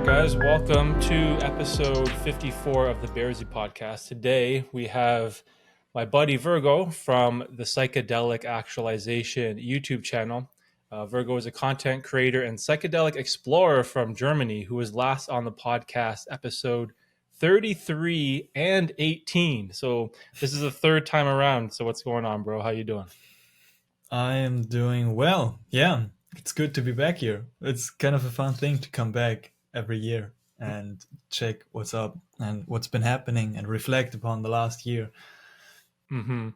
guys. Welcome to episode 54 of the Bearzi podcast. Today we have my buddy Vergo from the Psychedelic Actualization YouTube channel. Vergo is a content creator and psychedelic explorer from Germany who was last on the podcast episode 33 and 18. So this is the third time around. So what's going on, bro? How you doing? I am doing well. Yeah, it's good to be back here. It's kind of a fun thing to come back every year and check what's up and what's been happening and reflect upon the last year. Mm-hmm.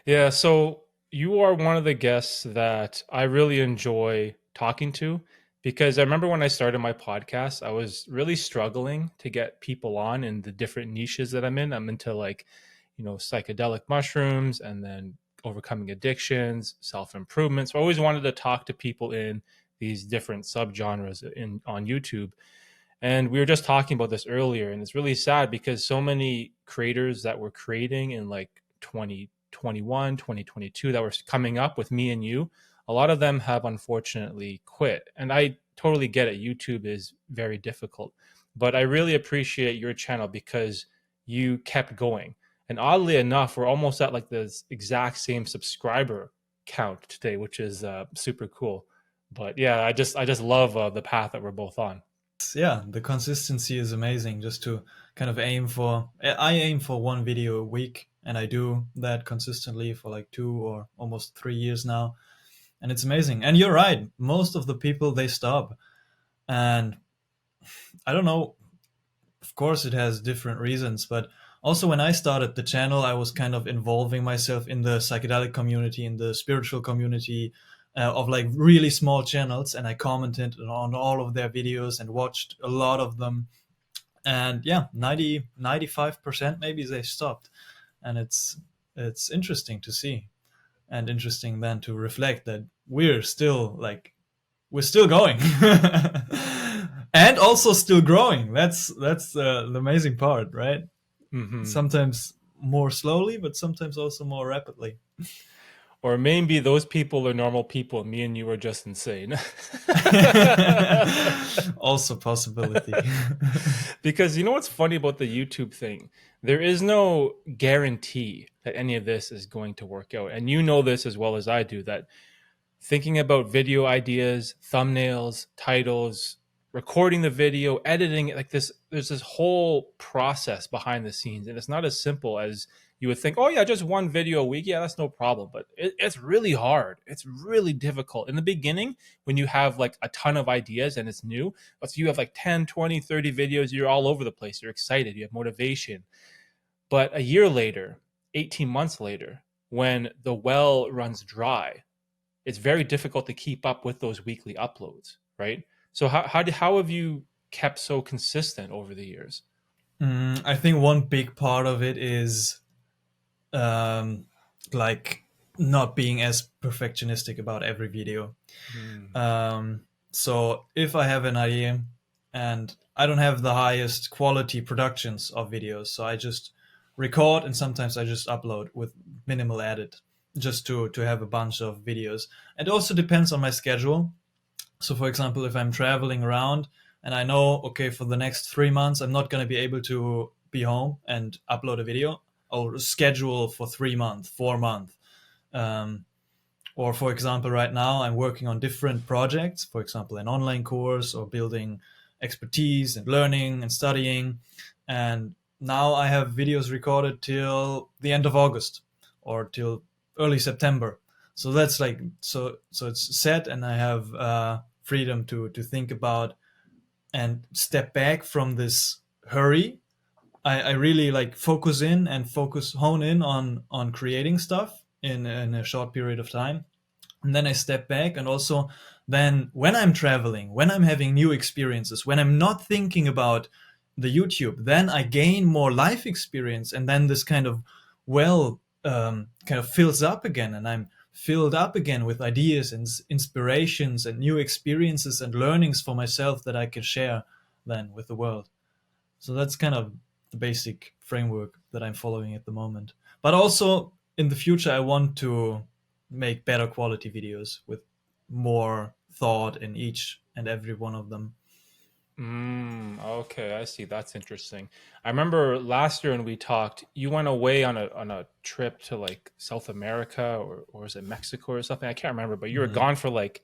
Yeah, so you are one of the guests that I really enjoy talking to because I remember when I started my podcast, I was really struggling to get people on in the different niches that I'm in. I'm into psychedelic mushrooms and then overcoming addictions, self-improvement. So I always wanted to talk to people in these different subgenres on YouTube. And we were just talking about this earlier, and it's really sad because so many creators that were creating in like 2021, 2022 that were coming up with me and you, a lot of them have unfortunately quit. And I totally get it. YouTube is very difficult. But I really appreciate your channel because you kept going. And oddly enough, we're almost at like the exact same subscriber count today, which is super cool. But yeah, I just love the path that we're both on. Yeah, the consistency is amazing. Just to kind of I aim for one video a week, and I do that consistently for like 2 or almost 3 years now. And it's amazing. And you're right, most of the people, they stop. And I don't know, of course it has different reasons, but also when I started the channel, I was kind of involving myself in the psychedelic community, in the spiritual community, of like really small channels, and I commented on all of their videos and watched a lot of them. And yeah, 95% maybe they stopped. And it's interesting to see, and interesting then to reflect that we're still going. And also still growing. That's the amazing part, right? Hmm. Sometimes more slowly, but sometimes also more rapidly. Or maybe those people are normal people. Me and you are just insane. Also possibility. Because you know what's funny about the YouTube thing? There is no guarantee that any of this is going to work out. And you know this as well as I do that thinking about video ideas, thumbnails, titles, recording the video, editing it, like this, there's this whole process behind the scenes. And it's not as simple as you would think, oh, yeah, just one video a week. Yeah, that's no problem. But it's really hard. It's really difficult. In the beginning, when you have like a ton of ideas and it's new, but you have like 10, 20, 30 videos, you're all over the place. You're excited. You have motivation. But a year later, 18 months later, when the well runs dry, it's very difficult to keep up with those weekly uploads, right? So how have you kept so consistent over the years? I think one big part of it is um, like not being as perfectionistic about every video. Mm. So if I have an idea and I don't have the highest quality productions of videos, so I just record and sometimes I just upload with minimal edit just to have a bunch of videos. It also depends on my schedule. So for example, if I'm traveling around and I know, okay, for the next 3 months, I'm not going to be able to be home and upload a video, I'll schedule for 3 months, 4 months. Um, or for example, right now I'm working on different projects, for example, an online course or building expertise and learning and studying. And now I have videos recorded till the end of August or till early September. So that's like, so it's set, and I have freedom to think about and step back from this hurry. I really like hone in on creating stuff in a short period of time, and then I step back. And also then when I'm traveling, when I'm having new experiences, when I'm not thinking about the YouTube, then I gain more life experience, and then this kind of kind of fills up again, and I'm filled up again with ideas and inspirations and new experiences and learnings for myself that I can share then with the world. So that's kind of the basic framework that I'm following at the moment. But also in the future, I want to make better quality videos with more thought in each and every one of them. Okay, I see. That's interesting. I remember last year when we talked, you went away on a trip to like South America or was it Mexico or something? I can't remember, but you were Hmm. gone for like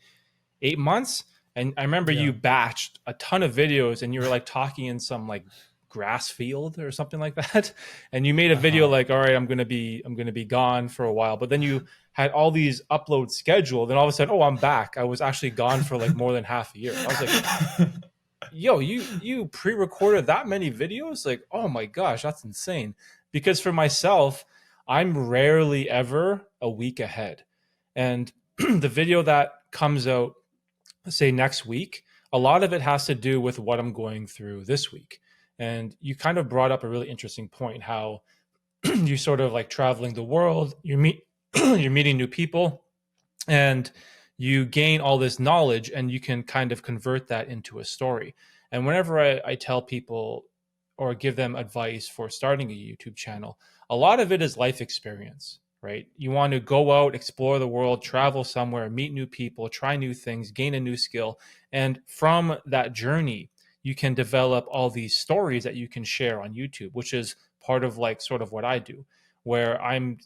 8 months. And I remember Yeah. you batched a ton of videos and you were like talking in some like grass field or something like that. And you made a video Uh-huh. like, all right, I'm gonna be gone for a while. But then you had all these uploads scheduled, and all of a sudden, oh, I'm back. I was actually gone for like more than half a year. I was like, yo, you pre-recorded that many videos? Like, oh my gosh, that's insane. Because for myself, I'm rarely ever a week ahead. And the video that comes out, say next week, a lot of it has to do with what I'm going through this week. And you kind of brought up a really interesting point how you sort of like traveling the world, you're meeting new people, and you gain all this knowledge and you can kind of convert that into a story. And whenever I tell people or give them advice for starting a YouTube channel, a lot of it is life experience, right? You want to go out, explore the world, travel somewhere, meet new people, try new things, gain a new skill. And from that journey, you can develop all these stories that you can share on YouTube, which is part of like sort of what I do, where I'm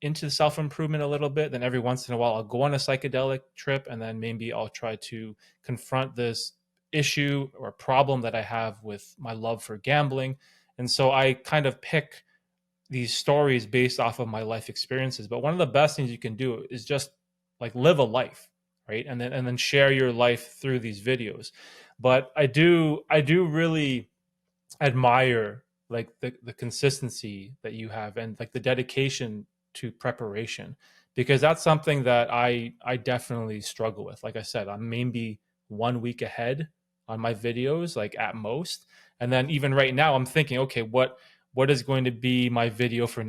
into self improvement a little bit. Then every once in a while, I'll go on a psychedelic trip, and then maybe I'll try to confront this issue or problem that I have with my love for gambling. And so I kind of pick these stories based off of my life experiences. But one of the best things you can do is just like live a life, right? And then share your life through these videos. But I do really admire like the consistency that you have and like the dedication to preparation, because that's something that I definitely struggle with. Like I said, I'm maybe 1 week ahead on my videos, like at most. And then even right now I'm thinking, okay, what is going to be my video for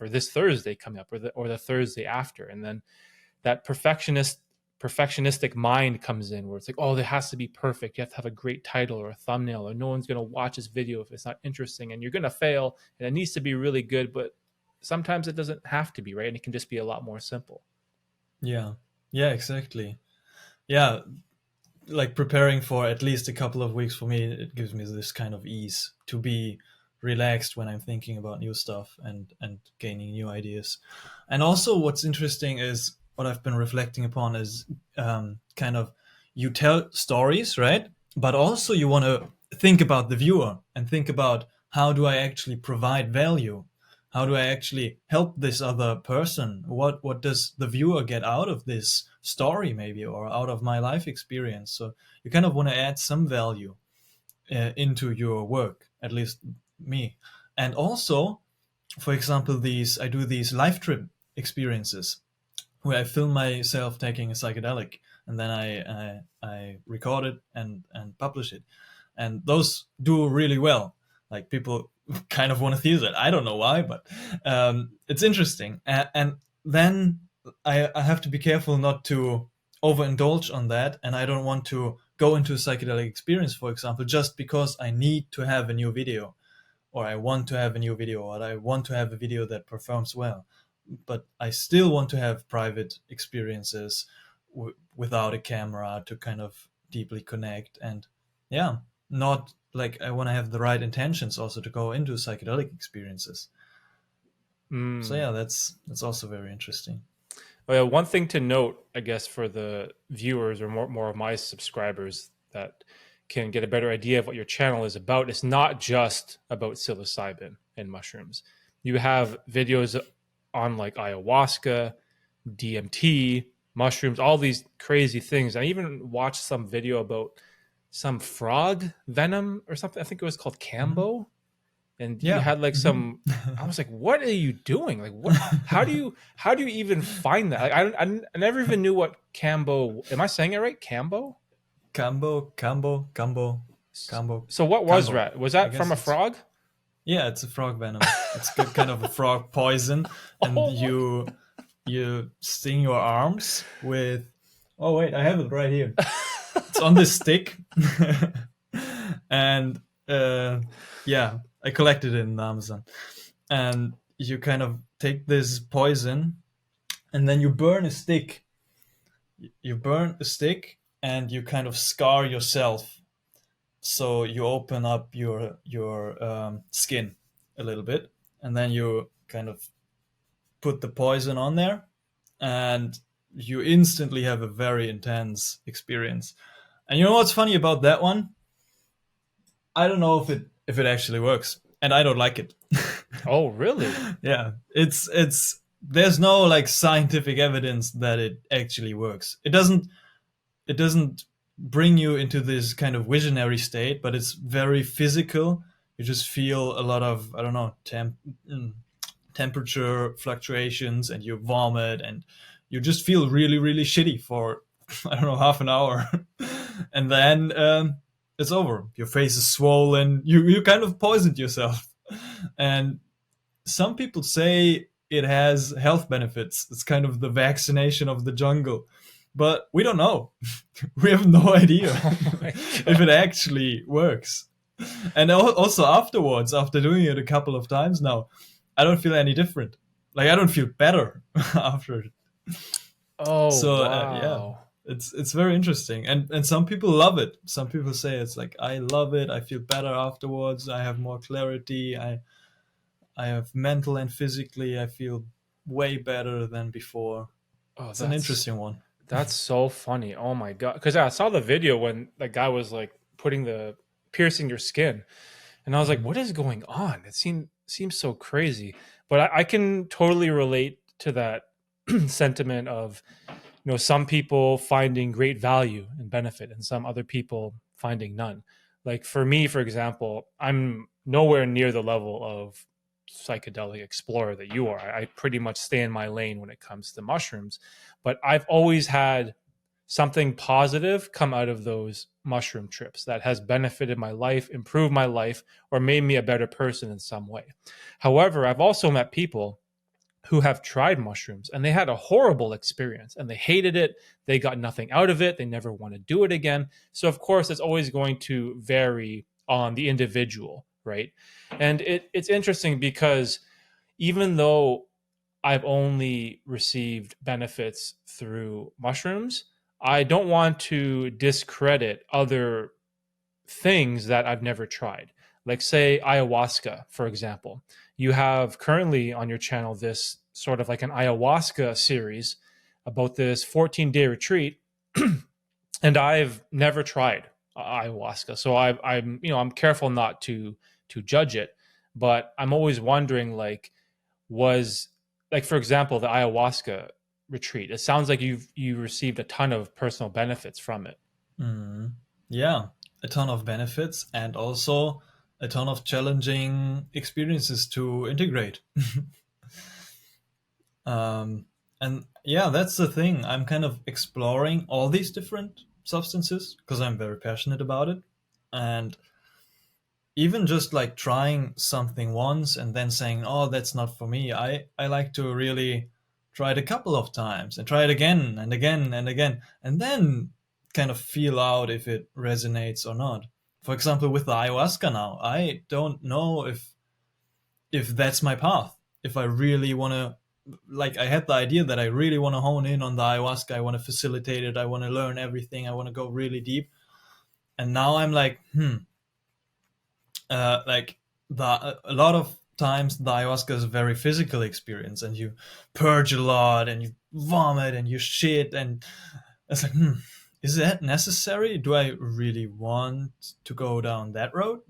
this Thursday coming up, or the Thursday after. And then that perfectionistic mind comes in where it's like, oh, there has to be perfect. You have to have a great title or a thumbnail, or no one's going to watch this video if it's not interesting, and you're going to fail, and it needs to be really good. But sometimes it doesn't have to be, right? And it can just be a lot more simple. Yeah. Yeah, exactly. Yeah, like preparing for at least a couple of weeks for me, it gives me this kind of ease to be relaxed when I'm thinking about new stuff and gaining new ideas. And also, what's interesting is what I've been reflecting upon is kind of you tell stories, right? But also you want to think about the viewer and think about how do I actually provide value? How do I actually help this other person? What does the viewer get out of this story, maybe, or out of my life experience? So you kind of want to add some value into your work, at least me. And also, for example, these I do these life trip experiences where I film myself taking a psychedelic, and then I record it and publish it, and those do really well. Like people kind of want to see that. I don't know why, but it's interesting. And then I have to be careful not to overindulge on that, and I don't want to go into a psychedelic experience, for example, just because I need to have a new video, or I want to have a new video, or I want to have a video that performs well. But I still want to have private experiences without a camera to kind of deeply connect. And yeah, not like I want to have the right intentions also to go into psychedelic experiences. So Mm. yeah, that's also very interesting. Well, one thing to note, I guess, for the viewers or more of my subscribers that can get a better idea of what your channel is about, it's not just about psilocybin and mushrooms. You have videos on like ayahuasca, DMT, mushrooms, all these crazy things. I even watched some video about some frog venom or something. I think it was called Hmm. Cambo, and you Yeah. had like Hmm. some. I was like, what are you doing? Like, what? How do you even find that? Like, I never even knew what Cambo. Am I saying it right? Cambo. Cambo, Cambo, So what was Cambo. that? Was I that from guess a it's frog? yeah, it's a frog venom. It's kind of a frog poison, and Oh, you sting your arms with. Oh wait, I have it right here. my. It's on this stick, and yeah, I collected it in Amazon. And you kind of take this poison, and then you burn a stick. You burn a stick, and you kind of scar yourself So you open up your skin a little bit, and then you kind of put the poison on there, and you instantly have a very intense experience. And you know what's funny about that one? I don't know if it actually works, and I don't like it. Oh, really? Yeah, it's there's no like scientific evidence that it actually works. It doesn't bring you into this kind of visionary state, but it's very physical. You just feel a lot of, I don't know, temperature fluctuations, and you vomit, and you just feel really really shitty for I don't know, half an hour. And then it's over. Your face is swollen. You kind of poisoned yourself. And some people say it has health benefits. It's kind of the vaccination of the jungle, but we don't know. We have no idea Oh my if it god. actually works. And also afterwards, after doing it a couple of times now, I don't feel any different. Like, I don't feel better after it. Oh, So yeah, wow. it's very interesting, and some people love it. Some people say it's like, I love it. I feel better afterwards. I have more clarity. I have mental and physically. I feel way better than before. Oh, It's an that's interesting one. that's so funny. Oh my god. Because I saw the video when the guy was like putting the piercing your skin, and I was like, Mhm. "What is going on?" It seems so crazy, but I can totally relate to that sentiment of, some people finding great value and benefit, and some other people finding none. Like for me, for example, I'm nowhere near the level of psychedelic explorer that you are. I pretty much stay in my lane when it comes to mushrooms, but I've always had something positive come out of those mushroom trips that has benefited my life, improved my life, or made me a better person in some way. However, I've also met people who have tried mushrooms and they had a horrible experience and they hated it. They got nothing out of it. They never want to do it again. So, of course, it's always going to vary on the individual, right? And it's interesting because even though I've only received benefits through mushrooms, I don't want to discredit other things that I've never tried. Like, say, ayahuasca, for example. You have currently on your channel this sort of like an ayahuasca series about this 14-day retreat, and I've never tried ayahuasca. So I'm careful not to judge it, but I'm always wondering, like, was like, for example, the ayahuasca retreat. It sounds like you received a ton of personal benefits from it. Mhm. Yeah, a ton of benefits, and also a ton of challenging experiences to integrate. um, and yeah, that's the thing. I'm kind of exploring all these different substances because I'm very passionate about it. And even just like trying something once and then saying, oh, that's not for me, I like to really try it a couple of times and try it again and again and again, and then kind of feel out if it resonates or not. For example, with the ayahuasca now, I don't know if that's my path. If I really want to, like, I had the idea that I really want to hone in on the ayahuasca. I want to facilitate it. I want to learn everything. I want to go really deep. And now I'm like, like, a lot of times the ayahuasca is a very physical experience, and you purge a lot, and you vomit, and you shit, and it's like, is that necessary? Do I really want to go down that road?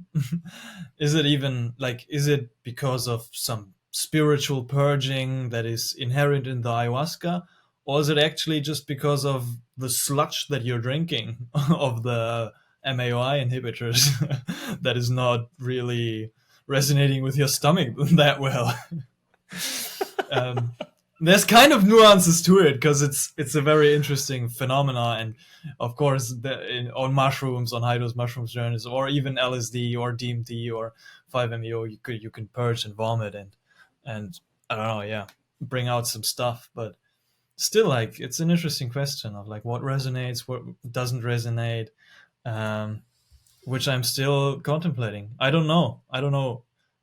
Is it even like, is it because of some spiritual purging that is inherent in the ayahuasca, or is it actually just because of the sludge that you're drinking of the MAOI inhibitors that is not really resonating with your stomach that well? um, there's kind of nuances to it because it's a very interesting phenomena, and of course on mushrooms, on high dose mushrooms journeys, or even LSD or DMT or 5-MeO, you can purge and vomit, and I don't know, yeah, bring out some stuff. But still, like, it's an interesting question of like what resonates, what doesn't resonate, um, which I'm still contemplating. I don't know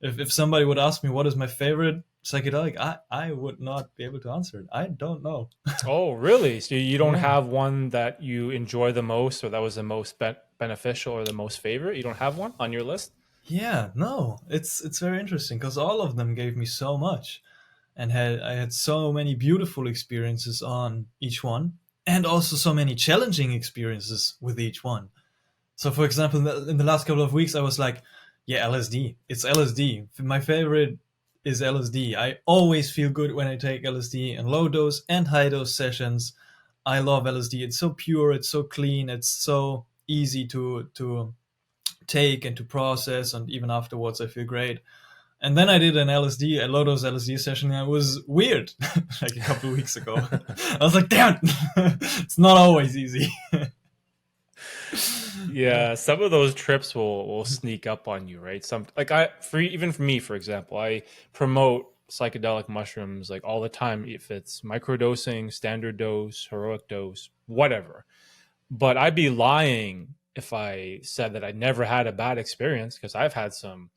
if somebody would ask me what is my favorite psychedelic, I would not be able to answer it. I don't know. Oh, really? So you don't Yeah. have one that you enjoy the most, or that was the most beneficial or the most favorite? You don't have one on your list? Yeah, no, it's very interesting because all of them gave me so much, and I had so many beautiful experiences on each one, and also so many challenging experiences with each one. So, for example, in the last couple of weeks, I was like, yeah, LSD. It's LSD. My favorite is LSD. I always feel good when I take LSD in low dose and high dose sessions. I love LSD. It's so pure. It's so clean. It's so easy to take and to process. And even afterwards, I feel great. And then I did a low dose LSD session. And it was weird, like a couple of weeks ago. I was like, damn, it's not always easy. Yeah, some of those trips will sneak up on you, right? Some like I for even for me, for example, I promote psychedelic mushrooms like all the time if it's microdosing, standard dose, heroic dose, whatever. But I'd be lying if I said that I never had a bad experience because I've had some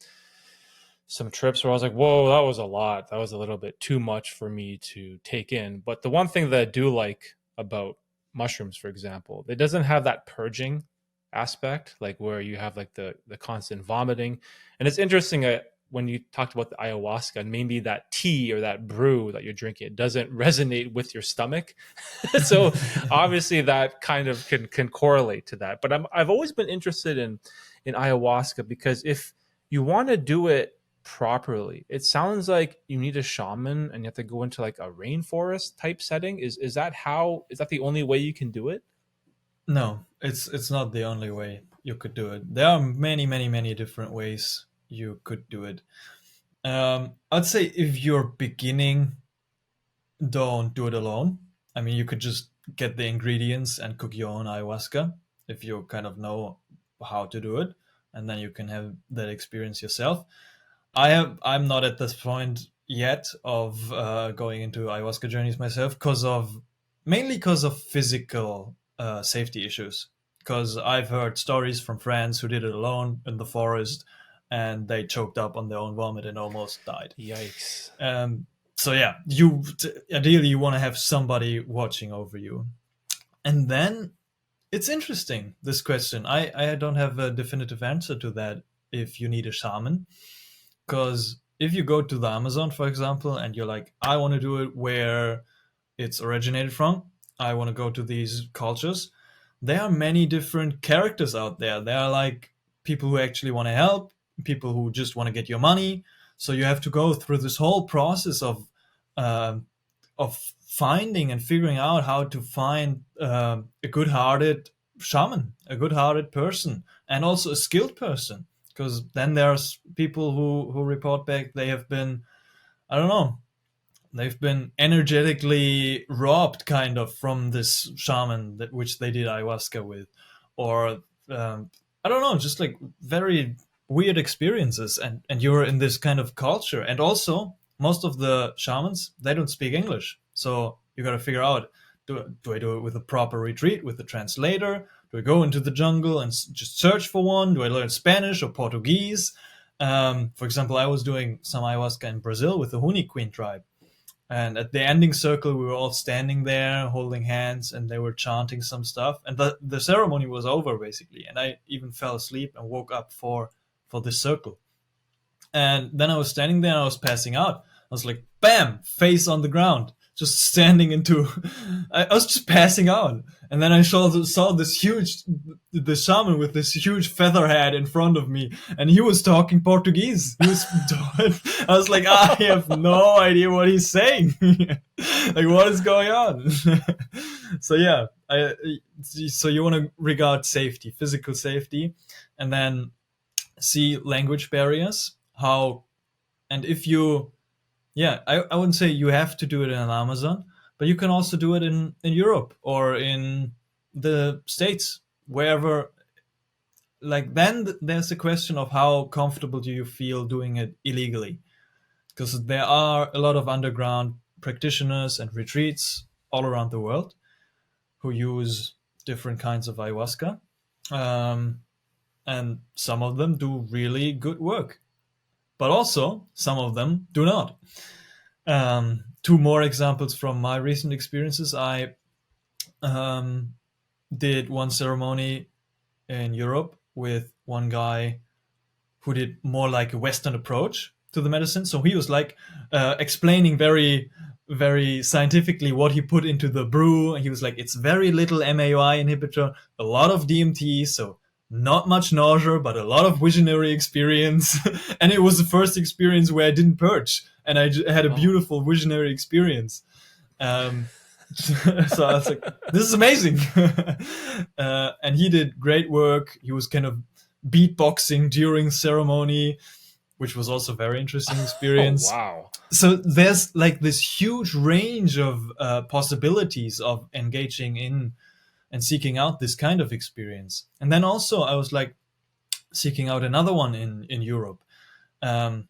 trips where I was like, "Whoa, that was a lot. That was a little bit too much for me to take in." But the one thing that I do like about mushrooms, for example, it doesn't have that purging aspect, like where you have like the constant vomiting. And it's interesting when you talked about the ayahuasca and maybe that tea or that brew that you're drinking, it doesn't resonate with your stomach. So obviously that kind of can correlate to that. But I've always been interested in ayahuasca because if you want to do it properly, it sounds like you need a shaman and you have to go into like a rainforest type setting. Is that the only way you can do it? No, it's not the only way you could do it. There are many, many, many different ways you could do it. I'd say if you're beginning, don't do it alone. I mean, you could just get the ingredients and cook your own ayahuasca if you kind of know how to do it, and then you can have that experience yourself. I'm not at this point yet of going into ayahuasca journeys myself mainly because of physical safety issues. Because I've heard stories from friends who did it alone in the forest, and they choked up on their own vomit and almost died. Yikes. So yeah, ideally you want to have somebody watching over you, and then it's interesting, this question. I don't have a definitive answer to that. If you need a shaman, because if you go to the Amazon, for example, and you're like, I want to do it where it's originated from, I want to go to these cultures, there are many different characters out there. There are like people who actually want to help, people who just want to get your money. So you have to go through this whole process uh, of finding and figuring out how to find a good-hearted shaman, a good-hearted person, and also a skilled person. Because then there's people who report back they have been, I don't know, they've been energetically robbed kind of from this shaman that which they did ayahuasca with, or I don't know, just like very weird experiences, and you're in this kind of culture, and also most of the shamans, they don't speak English, so you got to figure out, do I do it with a proper retreat with a translator? Do I go into the jungle and just search for one? Do I learn Spanish or Portuguese? For example, I was doing some ayahuasca in Brazil with the Huni Queen tribe. And at the ending circle, we were all standing there holding hands, and they were chanting some stuff. And the ceremony was over, basically. And I even fell asleep and woke up for this circle. And then I was standing there and I was passing out. I was like, bam, face on the ground, just standing into. I was just passing out. And then I saw the shaman with this huge feather hat in front of me, and he was talking Portuguese. I was like, I have no idea what he's saying. Like, what is going on? So yeah, so you want to regard safety, physical safety, and then see language barriers. And if you, yeah, I wouldn't say you have to do it in an Amazon, but you can also do it in Europe or in the States, wherever. Like, then there's a question of how comfortable do you feel doing it illegally, because there are a lot of underground practitioners and retreats all around the world who use different kinds of ayahuasca, um, and some of them do really good work, but also some of them do not. Two more examples from my recent experiences. I did one ceremony in Europe with one guy who did more like a Western approach to the medicine. So he was like explaining very, very scientifically what he put into the brew. And he was like, it's very little MAOI inhibitor, a lot of DMT, so not much nausea, but a lot of visionary experience. And it was the first experience where I didn't purge, and I had a Oh. beautiful visionary experience. Um, so I was like, this is amazing. And he did great work. He was kind of beatboxing during ceremony, which was also a very interesting Oh, experience. wow. So there's like this huge range of possibilities of engaging in and seeking out this kind of experience. And then also I was like seeking out another one in Europe. Um,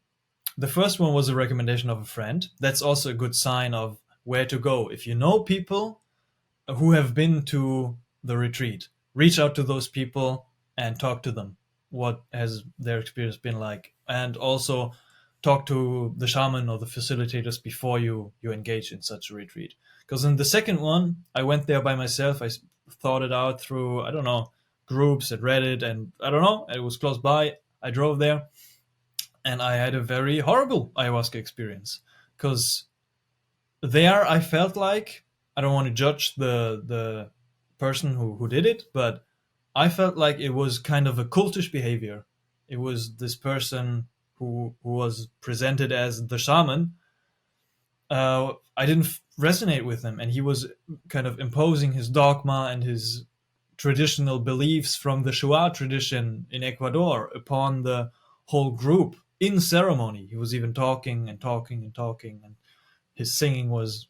the first one was a recommendation of a friend. That's also a good sign of where to go. If you know people who have been to the retreat, reach out to those people and talk to them. What has their experience been like? And also talk to the shaman or the facilitators before you engage in such a retreat. Because in the second one, I went there by myself. I thought it out through, I don't know, groups at Reddit, and I don't know, it was close by. I drove there and I had a very horrible ayahuasca experience. Because there I felt like, I don't want to judge the person who did it, but I felt like it was kind of a cultish behavior. It was this person who was presented as the shaman. I didn't resonate with him, and he was kind of imposing his dogma and his traditional beliefs from the Shuar tradition in Ecuador upon the whole group in ceremony. He was even talking and talking and talking, and his singing was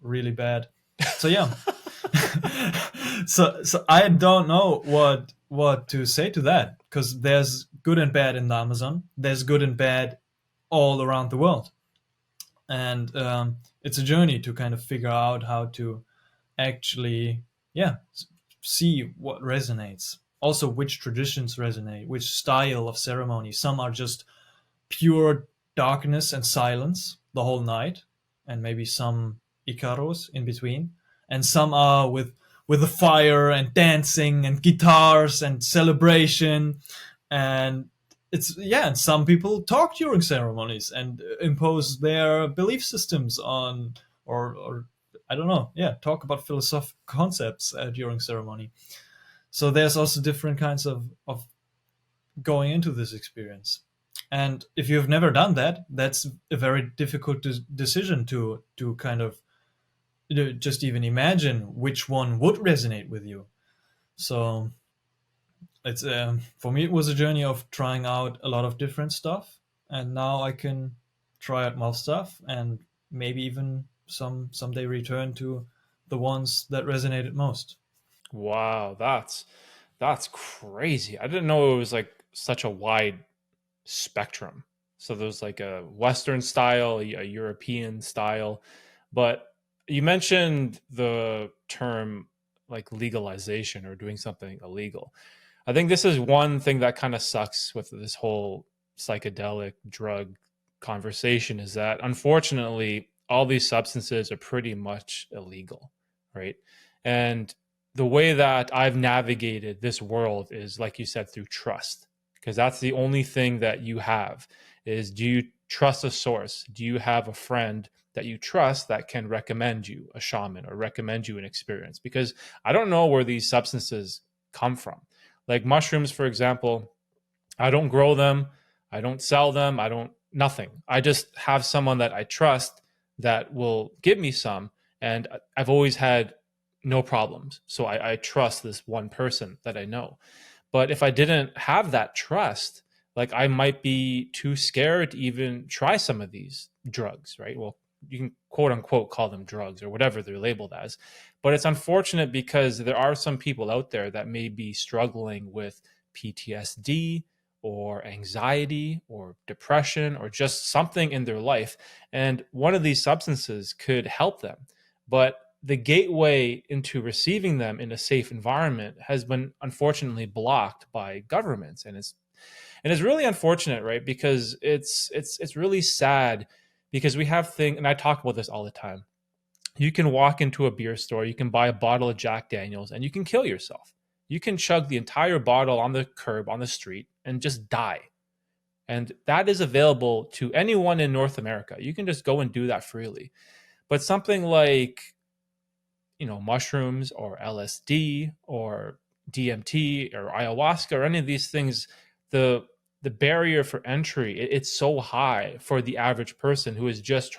really bad. So yeah. So I don't know what to say to that, because there's good and bad in the Amazon. There's good and bad all around the world, and it's a journey to kind of figure out how to actually, yeah, see what resonates. Also, which traditions resonate, which style of ceremony. Some are just pure darkness and silence the whole night, and maybe some Icaros in between, and some are with the fire and dancing and guitars and celebration, and it's, yeah. And some people talk during ceremonies and impose their belief systems on, or I don't know, yeah, talk about philosophical concepts during ceremony. So there's also different kinds of going into this experience. And if you've never done that, that's a very difficult decision to kind of just even imagine which one would resonate with you. So it's for me, it was a journey of trying out a lot of different stuff, and now I can try out more stuff, and maybe even someday return to the ones that resonated most. Wow, that's crazy. I didn't know it was like such a wide spectrum. So there's like a Western style, a European style, but you mentioned the term like legalization or doing something illegal. I think this is one thing that kind of sucks with this whole psychedelic drug conversation is that unfortunately all these substances are pretty much illegal, right? And the way that I've navigated this world is like you said through trust, because that's the only thing that you have is, do you trust a source? Do you have a friend that you trust that can recommend you a shaman or recommend you an experience? Because I don't know where these substances come from. Like mushrooms, for example, I don't grow them, I don't sell them, I don't nothing. I just have someone that I trust that will give me some, and I've always had no problems. So I trust this one person that I know. But if I didn't have that trust, like I might be too scared to even try some of these drugs, right? Well, you can quote unquote call them drugs or whatever they're labeled as. But it's unfortunate because there are some people out there that may be struggling with PTSD or anxiety or depression or just something in their life. And one of these substances could help them. But the gateway into receiving them in a safe environment has been unfortunately blocked by governments, and it's really unfortunate, right? Because it's really sad because we have things, and I talk about this all the time. You can walk into a beer store, you can buy a bottle of Jack Daniels, and you can kill yourself. you can chug the entire bottle on the curb on the street and just die. And that is available to anyone in North America. You can just go and do that freely. But something like, mushrooms or LSD or DMT or ayahuasca or any of these things, the barrier for entry, it's so high for the average person who is just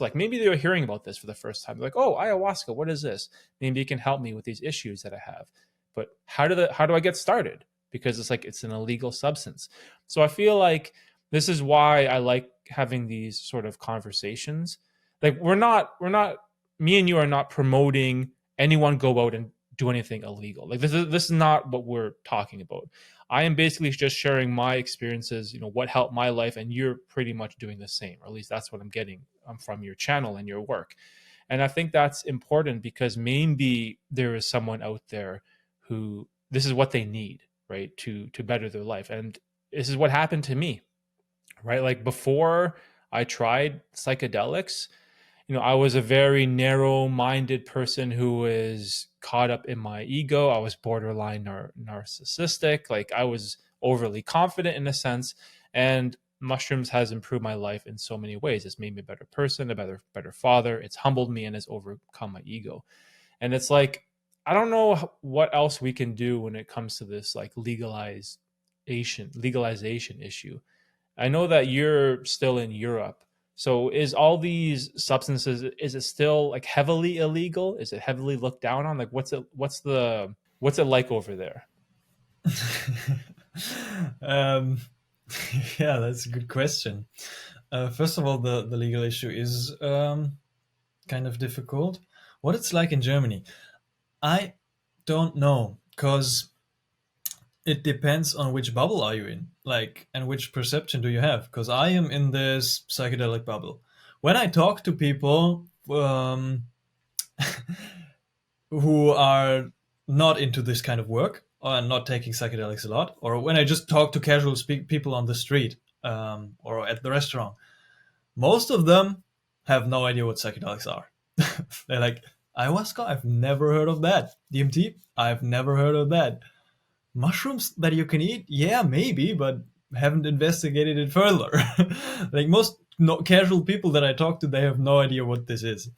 like, maybe they're hearing about this for the first time. They're like, oh, ayahuasca, what is this? Maybe it can help me with these issues that I have. But how do I get started? Because it's like it's an illegal substance. So I feel like this is why I like having these sort of conversations. Like we're not me and you are not promoting anyone go out and do anything illegal. Like this is not what we're talking about. I am basically just sharing my experiences, what helped my life, and you're pretty much doing the same, or at least that's what I'm getting from your channel and your work. And I think that's important because maybe there is someone out there who this is what they need, right, to better their life. And this is what happened to me, right? Like before I tried psychedelics, I was a very narrow-minded person who was caught up in my ego. I was borderline narcissistic. Like I was overly confident in a sense, and mushrooms has improved my life in so many ways. It's made me a better person, a better father. It's humbled me and has overcome my ego. And it's like I don't know what else we can do when it comes to this like legalization issue. I know that you're still in Europe. So is all these substances, is it still like heavily illegal? Is it heavily looked down on? Like what's it like over there? um, yeah, that's a good question. First of all, the legal issue is kind of difficult. What it's like in Germany, I don't know, because it depends on which bubble are you in, like, and which perception do you have. Because I am in this psychedelic bubble. When I talk to people who are not into this kind of work or not taking psychedelics a lot, or when I just talk to casual people on the street or at the restaurant, most of them have no idea what psychedelics are. They're like, ayahuasca, I've never heard of that. DMT, I've never heard of that. Mushrooms that you can eat, yeah, maybe, but haven't investigated it further. Like most casual people that I talk to, they have no idea what this is.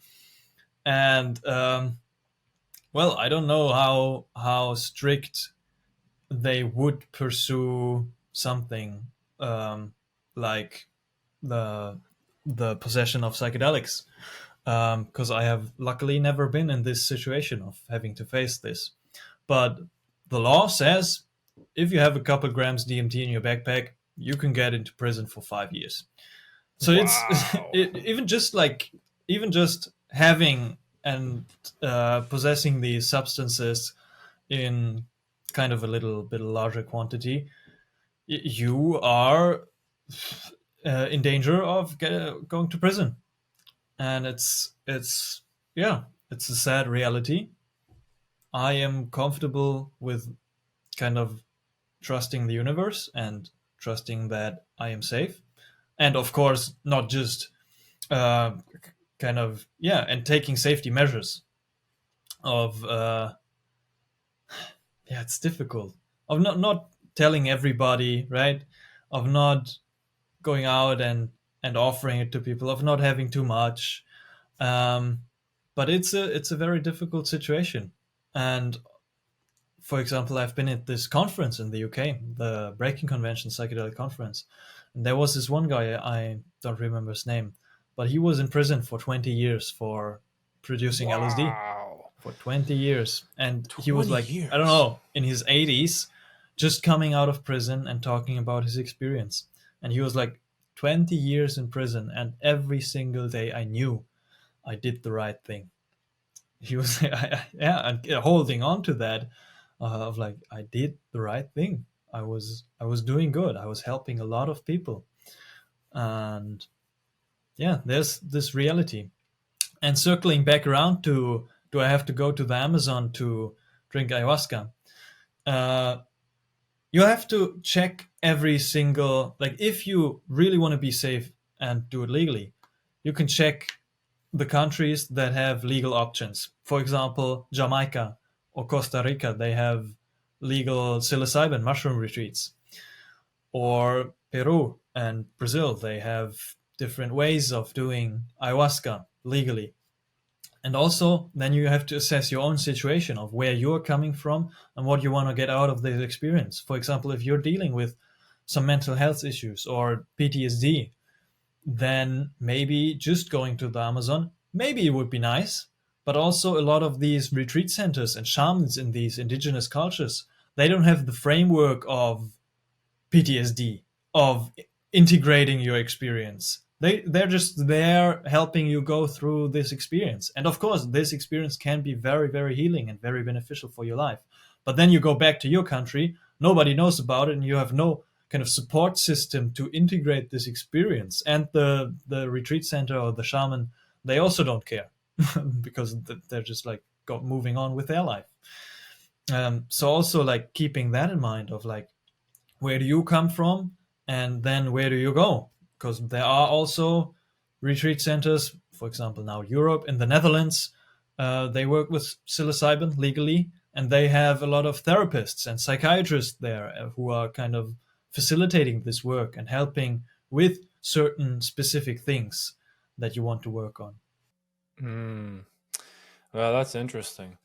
And well, I don't know how strict they would pursue something like the possession of psychedelics, because I have luckily never been in this situation of having to face this. But the law says if you have a couple grams DMT in your backpack, you can get into prison for 5 years. So it's Wow. even just having and possessing these substances in kind of a little bit larger quantity, you are in danger of going to prison. And it's yeah, it's a sad reality. I am comfortable with kind of trusting the universe and trusting that I am safe, and of course not just uh, kind of, yeah, and taking safety measures of yeah, it's difficult, of not telling everybody, right, of not going out and offering it to people, of not having too much. um, but it's a very difficult situation. And for example, I've been at this conference in the UK, the Breaking Convention Psychedelic Conference, and there was this one guy, I don't remember his name, but he was in prison for 20 years for producing LSD, Wow. for 20 years. And he was 20 like, I don't years. know, in his 80s, just coming out of prison and talking about his experience. And he was like, 20 years in prison, and every single day I knew I did the right thing. He was yeah, and holding on to that, of like, I did the right thing. I was doing good. I was helping a lot of people. And yeah, there's this reality. And circling back around to, do I have to go to the Amazon to drink ayahuasca? Uh, you have to check every single, like, if you really want to be safe and do it legally, you can check the countries that have legal options. For example, Jamaica or Costa Rica, they have legal psilocybin mushroom retreats, or Peru and Brazil, they have different ways of doing ayahuasca legally. And also, then you have to assess your own situation of where you're coming from and what you want to get out of this experience. For example, if you're dealing with some mental health issues or PTSD, then maybe just going to the Amazon, maybe it would be nice. But also, a lot of these retreat centers and shamans in these indigenous cultures, they don't have the framework of PTSD, of integrating your experience. They're just there helping you go through this experience. And of course, this experience can be very, very healing and very beneficial for your life. But then you go back to your country, nobody knows about it, and you have no kind of support system to integrate this experience. And the retreat center or the shaman, they also don't care because they're just like moving on with their life. So also like keeping that in mind of like, where do you come from, and then where do you go? Because there are also retreat centers, for example, now Europe, in the Netherlands, they work with psilocybin legally, and they have a lot of therapists and psychiatrists there who are kind of facilitating this work and helping with certain specific things that you want to work on. Mm. Well, that's interesting.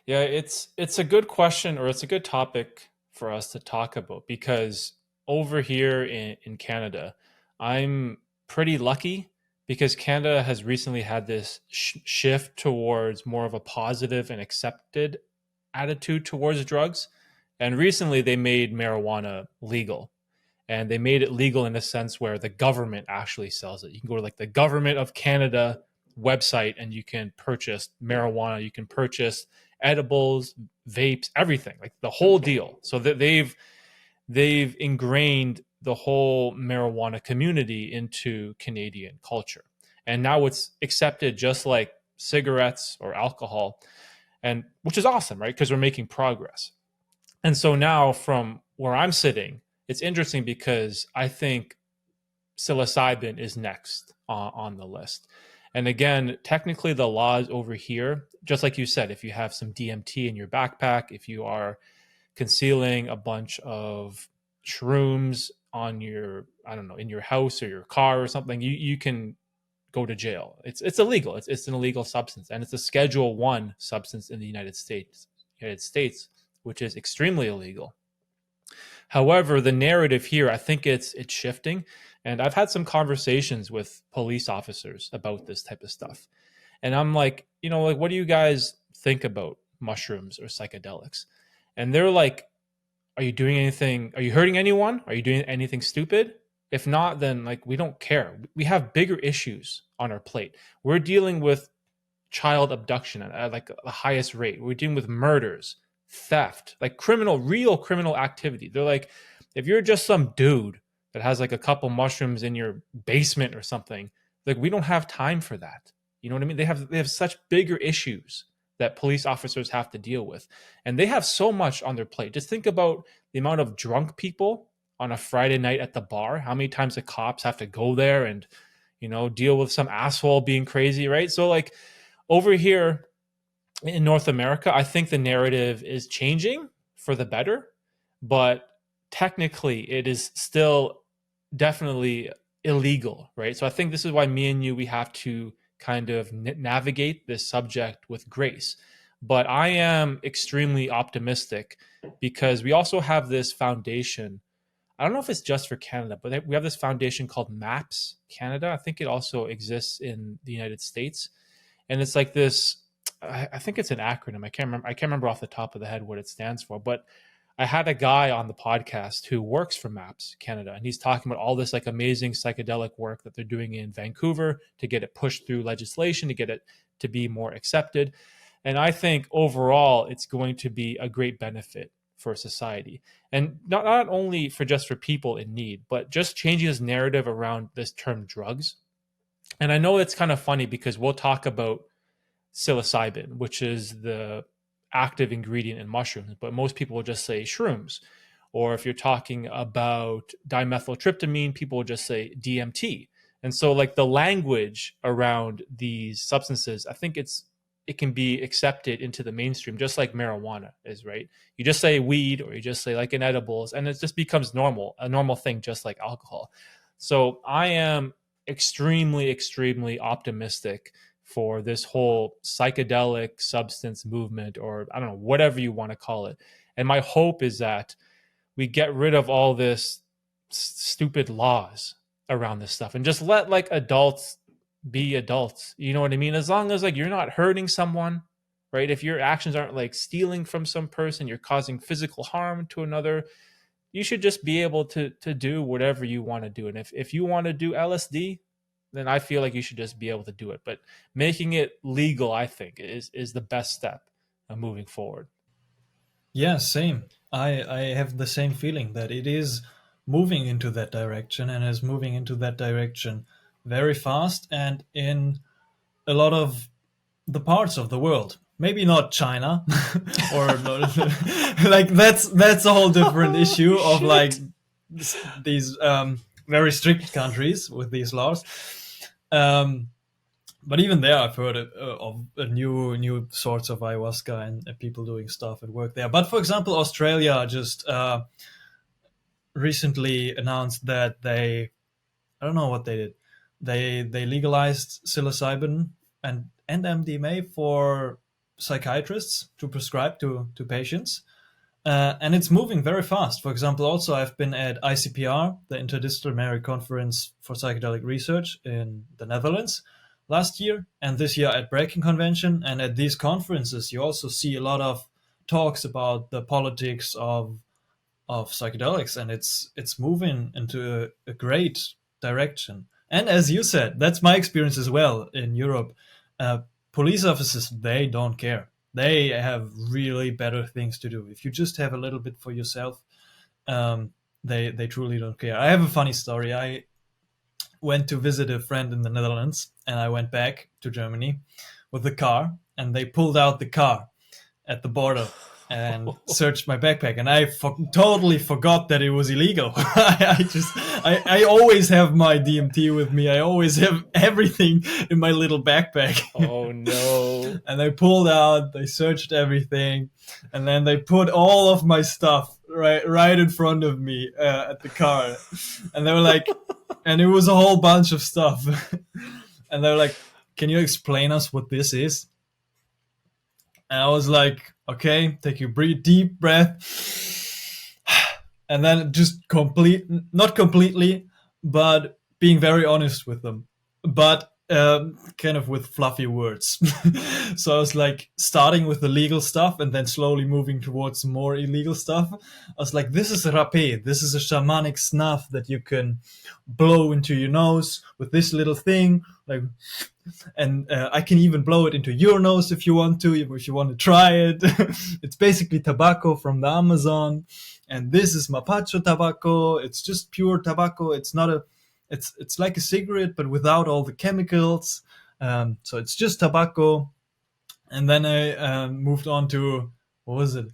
Yeah, it's a good question, or it's a good topic for us to talk about, because over here in Canada, I'm pretty lucky because Canada has recently had this shift towards more of a positive and accepted attitude towards drugs. And recently they made marijuana legal. And they made it legal in a sense where the government actually sells it. You can go to like the Government of Canada website and you can purchase marijuana, you can purchase edibles, vapes, everything, like the whole deal. So that they've ingrained the whole marijuana community into Canadian culture. And now it's accepted just like cigarettes or alcohol, and which is awesome, right? Because we're making progress. And so now from where I'm sitting, it's interesting because I think psilocybin is next on the list. And again, technically the laws over here, just like you said, if you have some DMT in your backpack, if you are concealing a bunch of shrooms on your, I don't know, in your house or your car or something, you can go to jail. It's illegal. It's an illegal substance, and it's a Schedule 1 substance in the United States, which is extremely illegal. However, the narrative here, I think it's shifting, and I've had some conversations with police officers about this type of stuff. And I'm like, like, what do you guys think about mushrooms or psychedelics? And they're like, are you doing anything? Are you hurting anyone? Are you doing anything stupid? If not, then like, we don't care. We have bigger issues on our plate. We're dealing with child abduction at like the highest rate. We're dealing with murders, theft, like real criminal activity. They're like, if you're just some dude that has like a couple mushrooms in your basement or something, like, we don't have time for that. You know what I mean? They have such bigger issues that police officers have to deal with. And they have so much on their plate. Just think about the amount of drunk people on a Friday night at the bar, how many times the cops have to go there and, deal with some asshole being crazy, right? So like, over here in North America, I think the narrative is changing for the better, but technically it is still definitely illegal, right? So I think this is why me and you, we have to kind of navigate this subject with grace. But I am extremely optimistic because we also have this foundation. I don't know if it's just for Canada, but we have this foundation called MAPS Canada. I think it also exists in the United States. And it's like this, I think it's an acronym. I can't remember off the top of the head what it stands for, but I had a guy on the podcast who works for MAPS Canada, and he's talking about all this like amazing psychedelic work that they're doing in Vancouver to get it pushed through legislation, to get it to be more accepted. And I think overall it's going to be a great benefit for society, and not only for people in need, but just changing this narrative around this term drugs. And I know it's kind of funny because we'll talk about psilocybin, which is the active ingredient in mushrooms, but most people will just say shrooms. Or if you're talking about dimethyltryptamine, people will just say DMT. And so, like, the language around these substances, I think it's it can be accepted into the mainstream, just like marijuana is, right? You just say weed or you just say like in edibles, and it just becomes normal, a normal thing, just like alcohol. So I am extremely, extremely optimistic for this whole psychedelic substance movement, or I don't know, whatever you want to call it. And my hope is that we get rid of all this stupid laws around this stuff and just let like adults be adults. You know what I mean? As long as like you're not hurting someone, right? If your actions aren't like stealing from some person, you're causing physical harm to another, you should just be able to do whatever you want to do. And if you want to do LSD, then I feel like you should just be able to do it. But making it legal, I think, is the best step of moving forward. Yeah, same. I have the same feeling that it is moving into that direction, and is moving into that direction very fast, and in a lot of the parts of the world. Maybe not China, or like that's a whole different Oh issue of like shit. these very strict countries with these laws. Um, but even there, I've heard of new sorts of ayahuasca, and people doing stuff at work there. But for example, Australia just recently announced that I don't know what they did. They legalized psilocybin and MDMA for psychiatrists to prescribe to patients, and it's moving very fast. For example, also I've been at ICPR, the Interdisciplinary Conference for Psychedelic Research in the Netherlands, last year, and this year at Breaking Convention. And at these conferences, you also see a lot of talks about the politics of psychedelics, and it's moving into a great direction. And as you said, that's my experience as well in Europe. Uh, Police officers, they don't care. They have really better things to do. If you just have a little bit for yourself, they truly don't care. I have a funny story. I went to visit a friend in the Netherlands, and I went back to Germany with the car, and they pulled out the car at the border and searched my backpack, and I totally forgot that it was illegal. I always have my DMT with me. I always have everything in my little backpack. Oh no. And they pulled out, they searched everything, and then they put all of my stuff right in front of me at the car, and they were like, and it was a whole bunch of stuff, and they were like, "Can you explain us what this is?" And I was like, okay, take a deep breath. And then just not completely, but being very honest with them. But kind of with fluffy words. So I was like starting with the legal stuff and then slowly moving towards more illegal stuff. I was like, this is rapé. This is a shamanic snuff that you can blow into your nose with this little thing. Like, and I can even blow it into your nose if you want to try it. It's basically tobacco from the Amazon, and this is mapacho tobacco. It's just pure tobacco. It's not a, it's like a cigarette but without all the chemicals. So it's just tobacco. And then I moved on to, what was it?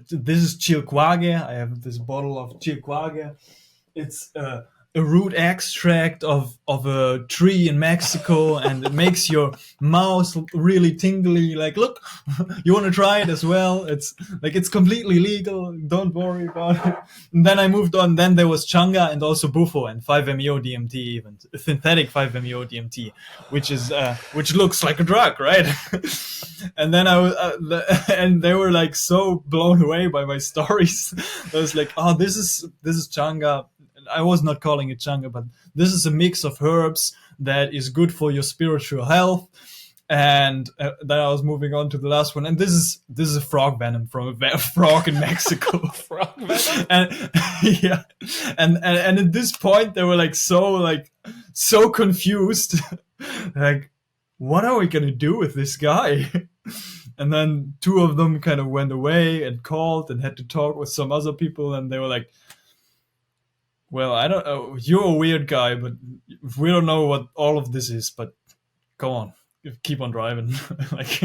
This is chilquage. I have this bottle of chilquage. It's a root extract of a tree in Mexico, and it makes your mouth really tingly. Like, look, you want to try it as well? It's like, it's completely legal. Don't worry about it. And then I moved on. Then there was changa and also bufo and 5-MeO DMT, even synthetic 5-MeO DMT, which looks like a drug, right? And then and they were like so blown away by my stories. I was like, oh, this is changa. I was not calling it changa, but this is a mix of herbs that is good for your spiritual health. And then I was moving on to the last one, and this is a frog venom from a frog in Mexico. Frog venom? And yeah, and at this point they were like so confused, like, what are we gonna do with this guy? And then two of them kind of went away and called and had to talk with some other people, and they were like, well, I don't know. You're a weird guy, but we don't know what all of this is. But go on, keep on driving. Like,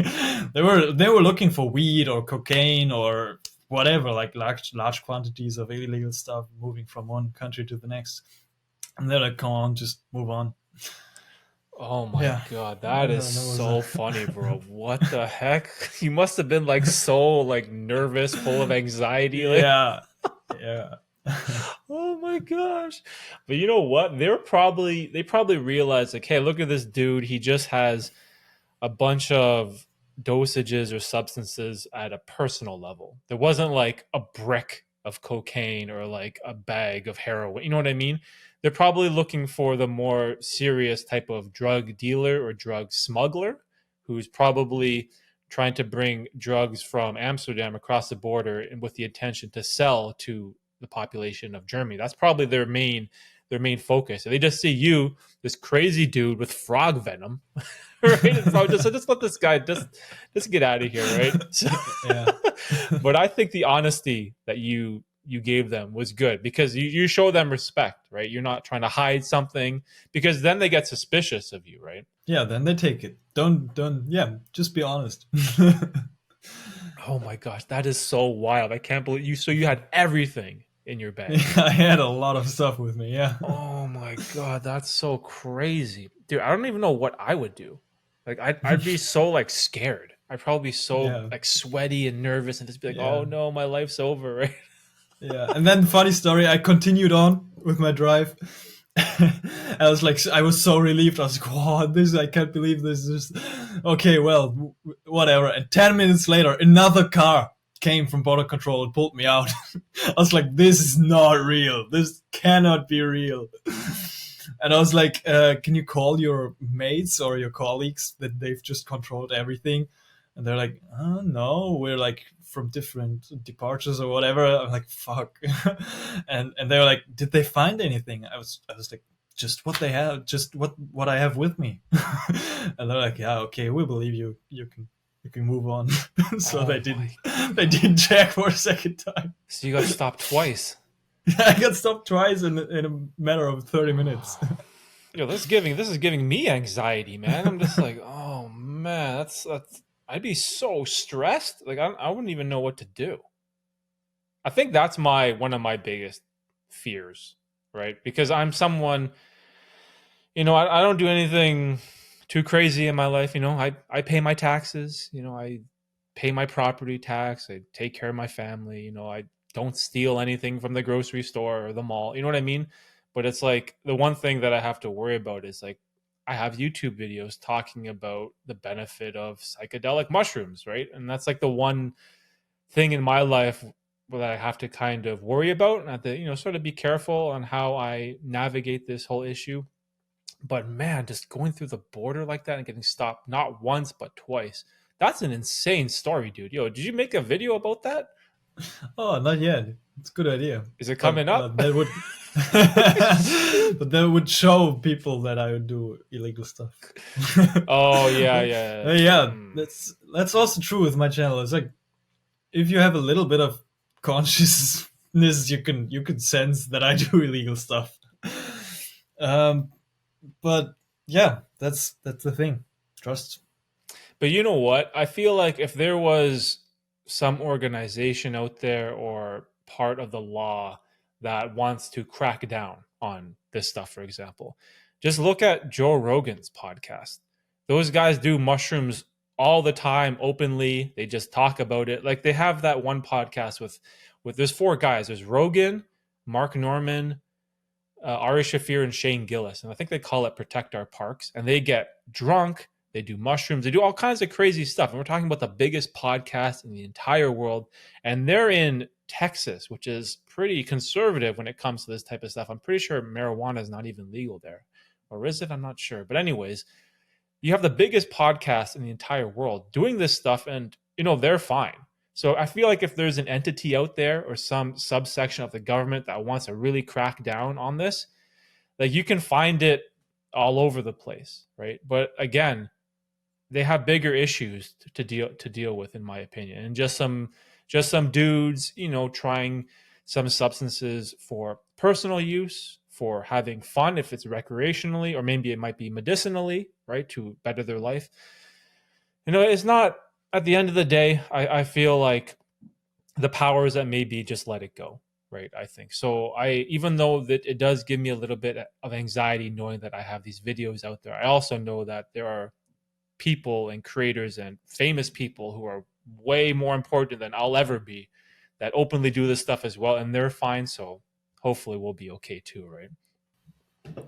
they were looking for weed or cocaine or whatever, like large quantities of illegal stuff moving from one country to the next. And they're like, come on, just move on. Oh my Yeah, god, that is that was so funny, bro. What the heck? You must have been like so like nervous, full of anxiety, like yeah, yeah, oh my gosh. But you know what? They probably realized like, hey, look at this dude. He just has a bunch of dosages or substances at a personal level. There wasn't like a brick of cocaine or like a bag of heroin. You know what I mean? They're probably looking for the more serious type of drug dealer or drug smuggler who's probably trying to bring drugs from Amsterdam across the border and with the intention to sell to the population of Germany. That's probably their main focus. And they just see you, this crazy dude with frog venom, right? It's probably just let this guy just get out of here, right? So, yeah, but I think the honesty that you gave them was good because you show them respect, right? You're not trying to hide something because then they get suspicious of you, right? yeah. Then they take it. Don't. Yeah, just be honest. Oh my gosh, that is so wild. I can't believe you. So you had everything in your Yeah, bag. I had a lot of stuff with me. Yeah, Oh my god, that's so crazy, dude. I don't even know what I would do. Like, I'd be so like scared. I'd probably be so yeah, like sweaty and nervous, and just be like, yeah. "Oh no, my life's over." Right? Yeah, and then funny story, I continued on with my drive. I was so relieved. I was like, "Wow, this! I can't believe this is okay." Well, whatever. And 10 minutes later, another car came from border control and pulled me out. I was like, "This is not real. This cannot be real." And I was like, "Can you call your mates or your colleagues that they've just controlled everything?" And they're like, "Oh no, we're like from different departures or whatever." I'm like, "Fuck," and they were like, "Did they find anything?" I was like, "Just what they have, just what I have with me." And they're like, "Yeah, okay, we believe you. You can move on." So Oh they my! didn't they didn't check for a second time. So you got stopped twice. I got stopped twice in a matter of 30 minutes. Yo, this is giving me anxiety, man. I'm just like, oh man, that's. I'd be so stressed. Like I wouldn't even know what to do. I think that's my one of my biggest fears, right? Because I'm someone, I don't do anything too crazy in my life. I pay my taxes. I pay my property tax. I take care of my family. I don't steal anything from the grocery store or the mall. You know what I mean? But it's like the one thing that I have to worry about is like I have YouTube videos talking about the benefit of psychedelic mushrooms, right? And that's like the one thing in my life that I have to kind of worry about and have to, sort of be careful on how I navigate this whole issue. But man, just going through the border like that and getting stopped not once but twice. That's an insane story, dude. Yo, did you make a video about that? Oh, not yet. It's a good idea, Is it but coming up? that would but that would show people that I would do illegal stuff. Oh yeah, yeah. Yeah, Hmm. that's also true with my channel. It's like if you have a little bit of consciousness, you can sense that I do illegal stuff. Um, but yeah, that's the thing. Trust. But you know what? I feel like if there was some organization out there or part of the law that wants to crack down on this stuff, for example, just look at Joe Rogan's podcast. Those guys do mushrooms all the time openly. They just talk about it. Like they have that one podcast with there's four guys. There's Rogan, Mark Norman, Ari Shafir and Shane Gillis, and I think they call it Protect Our Parks. And they get drunk, they do mushrooms, they do all kinds of crazy stuff. And we're talking about the biggest podcast in the entire world, and they're in Texas, which is pretty conservative when it comes to this type of stuff. I'm pretty sure marijuana is not even legal there, or is it? I'm not sure. But anyways, you have the biggest podcast in the entire world doing this stuff, and they're fine. So I feel like if there's an entity out there or some subsection of the government that wants to really crack down on this, like you can find it all over the place, right? But again, they have bigger issues to deal with, in my opinion, and just some dudes, trying some substances for personal use, for having fun, if it's recreationally, or maybe it might be medicinally, right, to better their life. It's not. At the end of the day, I feel like the powers that may be just let it go. right? I think so. Even though that it does give me a little bit of anxiety knowing that I have these videos out there, I also know that there are people and creators and famous people who are way more important than I'll ever be that openly do this stuff as well, and they're fine. So hopefully we'll be okay too, right?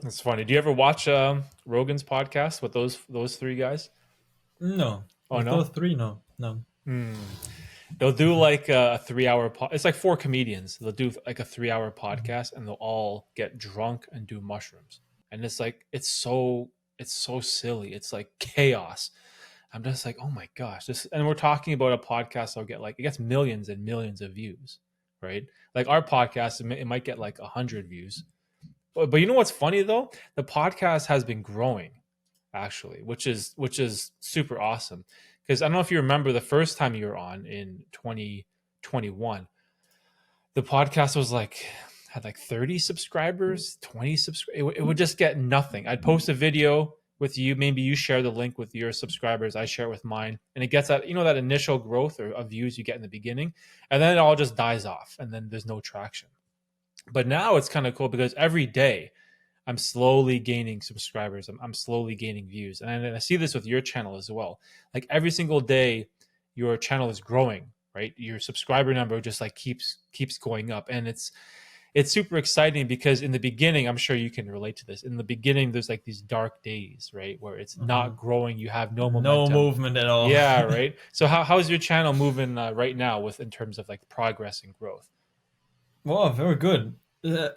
It's funny. Do you ever watch Rogan's podcast with those three guys? No, Oh with no. those three, no, no. Hmm. They'll do like a 3 hour. It's like four comedians. They'll do like a 3 hour Mhm. podcast, and they'll all get drunk and do mushrooms. And it's like it's so silly. It's like chaos. I'm just like, oh my gosh, this. And we're talking about a podcast that'll get like it gets millions and millions of views, right? Like our podcast, it might get like 100 views. But you know what's funny though? The podcast has been growing actually, which is super awesome. Because I don't know if you remember the first time you were on in 2021, the podcast was like had like 30 subscribers, 20 subscribers. It would just get nothing. I'd post a video with you, maybe you share the link with your subscribers, I share it with mine, and it gets that that initial growth or of views you get in the beginning, and then it all just dies off, and then there's no traction. But now it's kind of cool because every day I'm slowly gaining subscribers. I'm slowly gaining views. And I see this with your channel as well. Like every single day, your channel is growing, right? Your subscriber number just like keeps going up. And it's super exciting because in the beginning, I'm sure you can relate to this. In the beginning, there's like these dark days, right? Where it's Hmm. not growing, you have no No momentum. movement at all. Yeah, right. So how's your channel moving right now with in terms of like progress and growth? Wow, very good. Uh,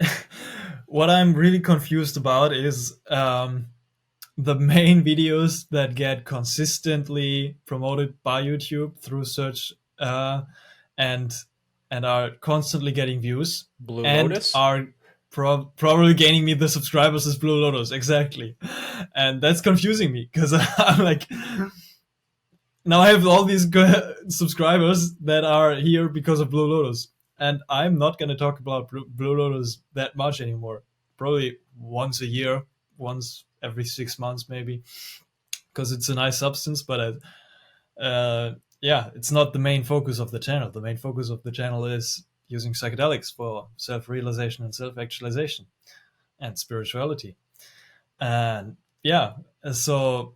what I'm really confused about is the main videos that get consistently promoted by YouTube through search and and are constantly getting views Blue and Lotus? are probably gaining me the subscribers as Blue Lotus exactly, and that's confusing me because I'm like now I have all these subscribers that are here because of Blue Lotus, and I'm not going to talk about Blue Lotus that much anymore. Probably once a year, once every 6 months, maybe, because it's a nice substance. But yeah, it's not the main focus of the channel. The main focus of the channel is using psychedelics for self-realization and self-actualization and spirituality. And yeah, so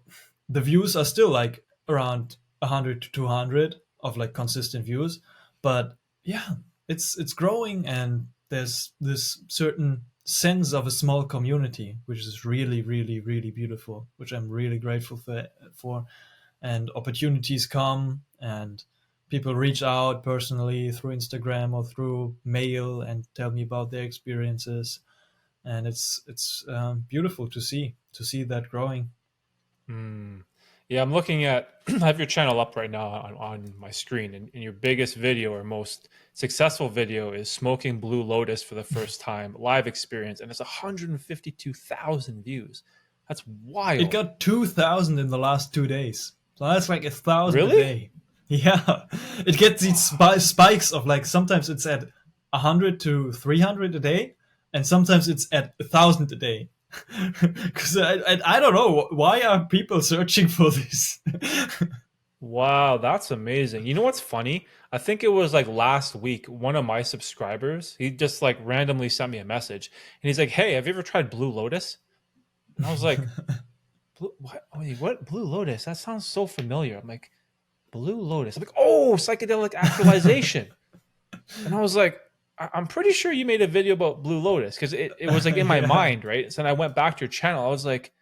the views are still like around 100 to 200 of like consistent views, but yeah, it's growing, and there's this certain sense of a small community which is really really really beautiful, which I'm really grateful for. And opportunities come, and people reach out personally through Instagram or through mail and tell me about their experiences, and it's beautiful to see that growing. Hmm. Yeah, I'm looking at. I have your channel up right now on my screen, and your biggest video or most successful video is smoking Blue Lotus for the first time, live experience, and it's 152,000 views. That's It wild. got 2,000 in the last 2 days, so that's like 1,000 a Really? day. Yeah, it gets these spikes of like sometimes it's at 100 to 300 a day, and sometimes it's at 1,000 a day. Because I don't know why are people searching for this. Wow, that's amazing. You know what's funny? I think it was like last week, one of my subscribers, he just like randomly sent me a message and he's like, "Hey, have you ever tried Blue Lotus?" And I was like, what? Wait, what? Blue Lotus? That sounds so familiar. I'm like, Blue Lotus. I'm like, oh, psychedelic actualization. And I was like, I'm pretty sure you made a video about Blue Lotus because it was like in my Yeah. mind, right? So then I went back to your channel. I was like,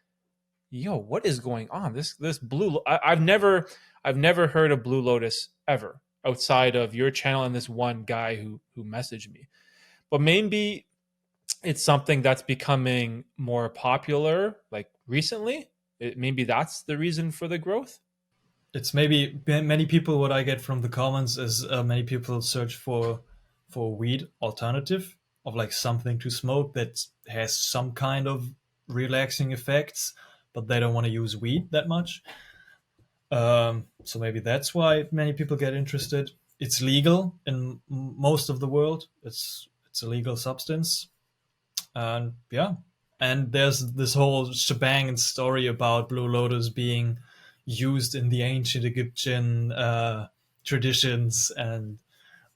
yo, what is going on? This Blue. I've never heard of Blue Lotus ever outside of your channel and this one guy who messaged me. But maybe it's something that's becoming more popular like recently. Maybe that's the reason for the growth. It's maybe many people. What I get from the comments is many people search for weed alternative of like something to smoke that has some kind of relaxing effects, but they don't want to use weed that much. So maybe that's why many people get interested. It's legal in most of the world. It's a legal substance, and yeah. And there's this whole shebang and story about Blue Lotus being used in the ancient Egyptian traditions, and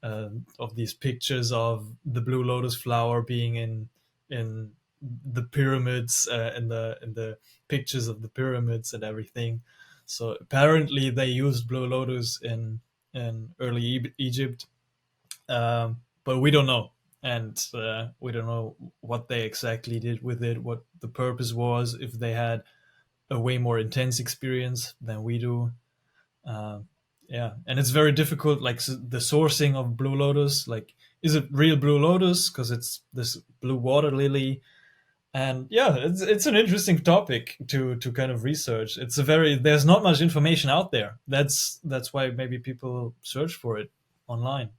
of these pictures of the blue lotus flower being in the pyramids, in the pictures of the pyramids and everything. So apparently they used blue lotus in early Egypt, but we don't know, and we don't know what they exactly did with it, what the purpose was, if they had a way more intense experience than we do. Uh, yeah, and it's very difficult, like the sourcing of blue lotus. Like, is it real blue lotus? Because it's this blue water lily, and yeah, it's an interesting topic to kind of research. It's a very there's not much information out there. That's why maybe people search for it online.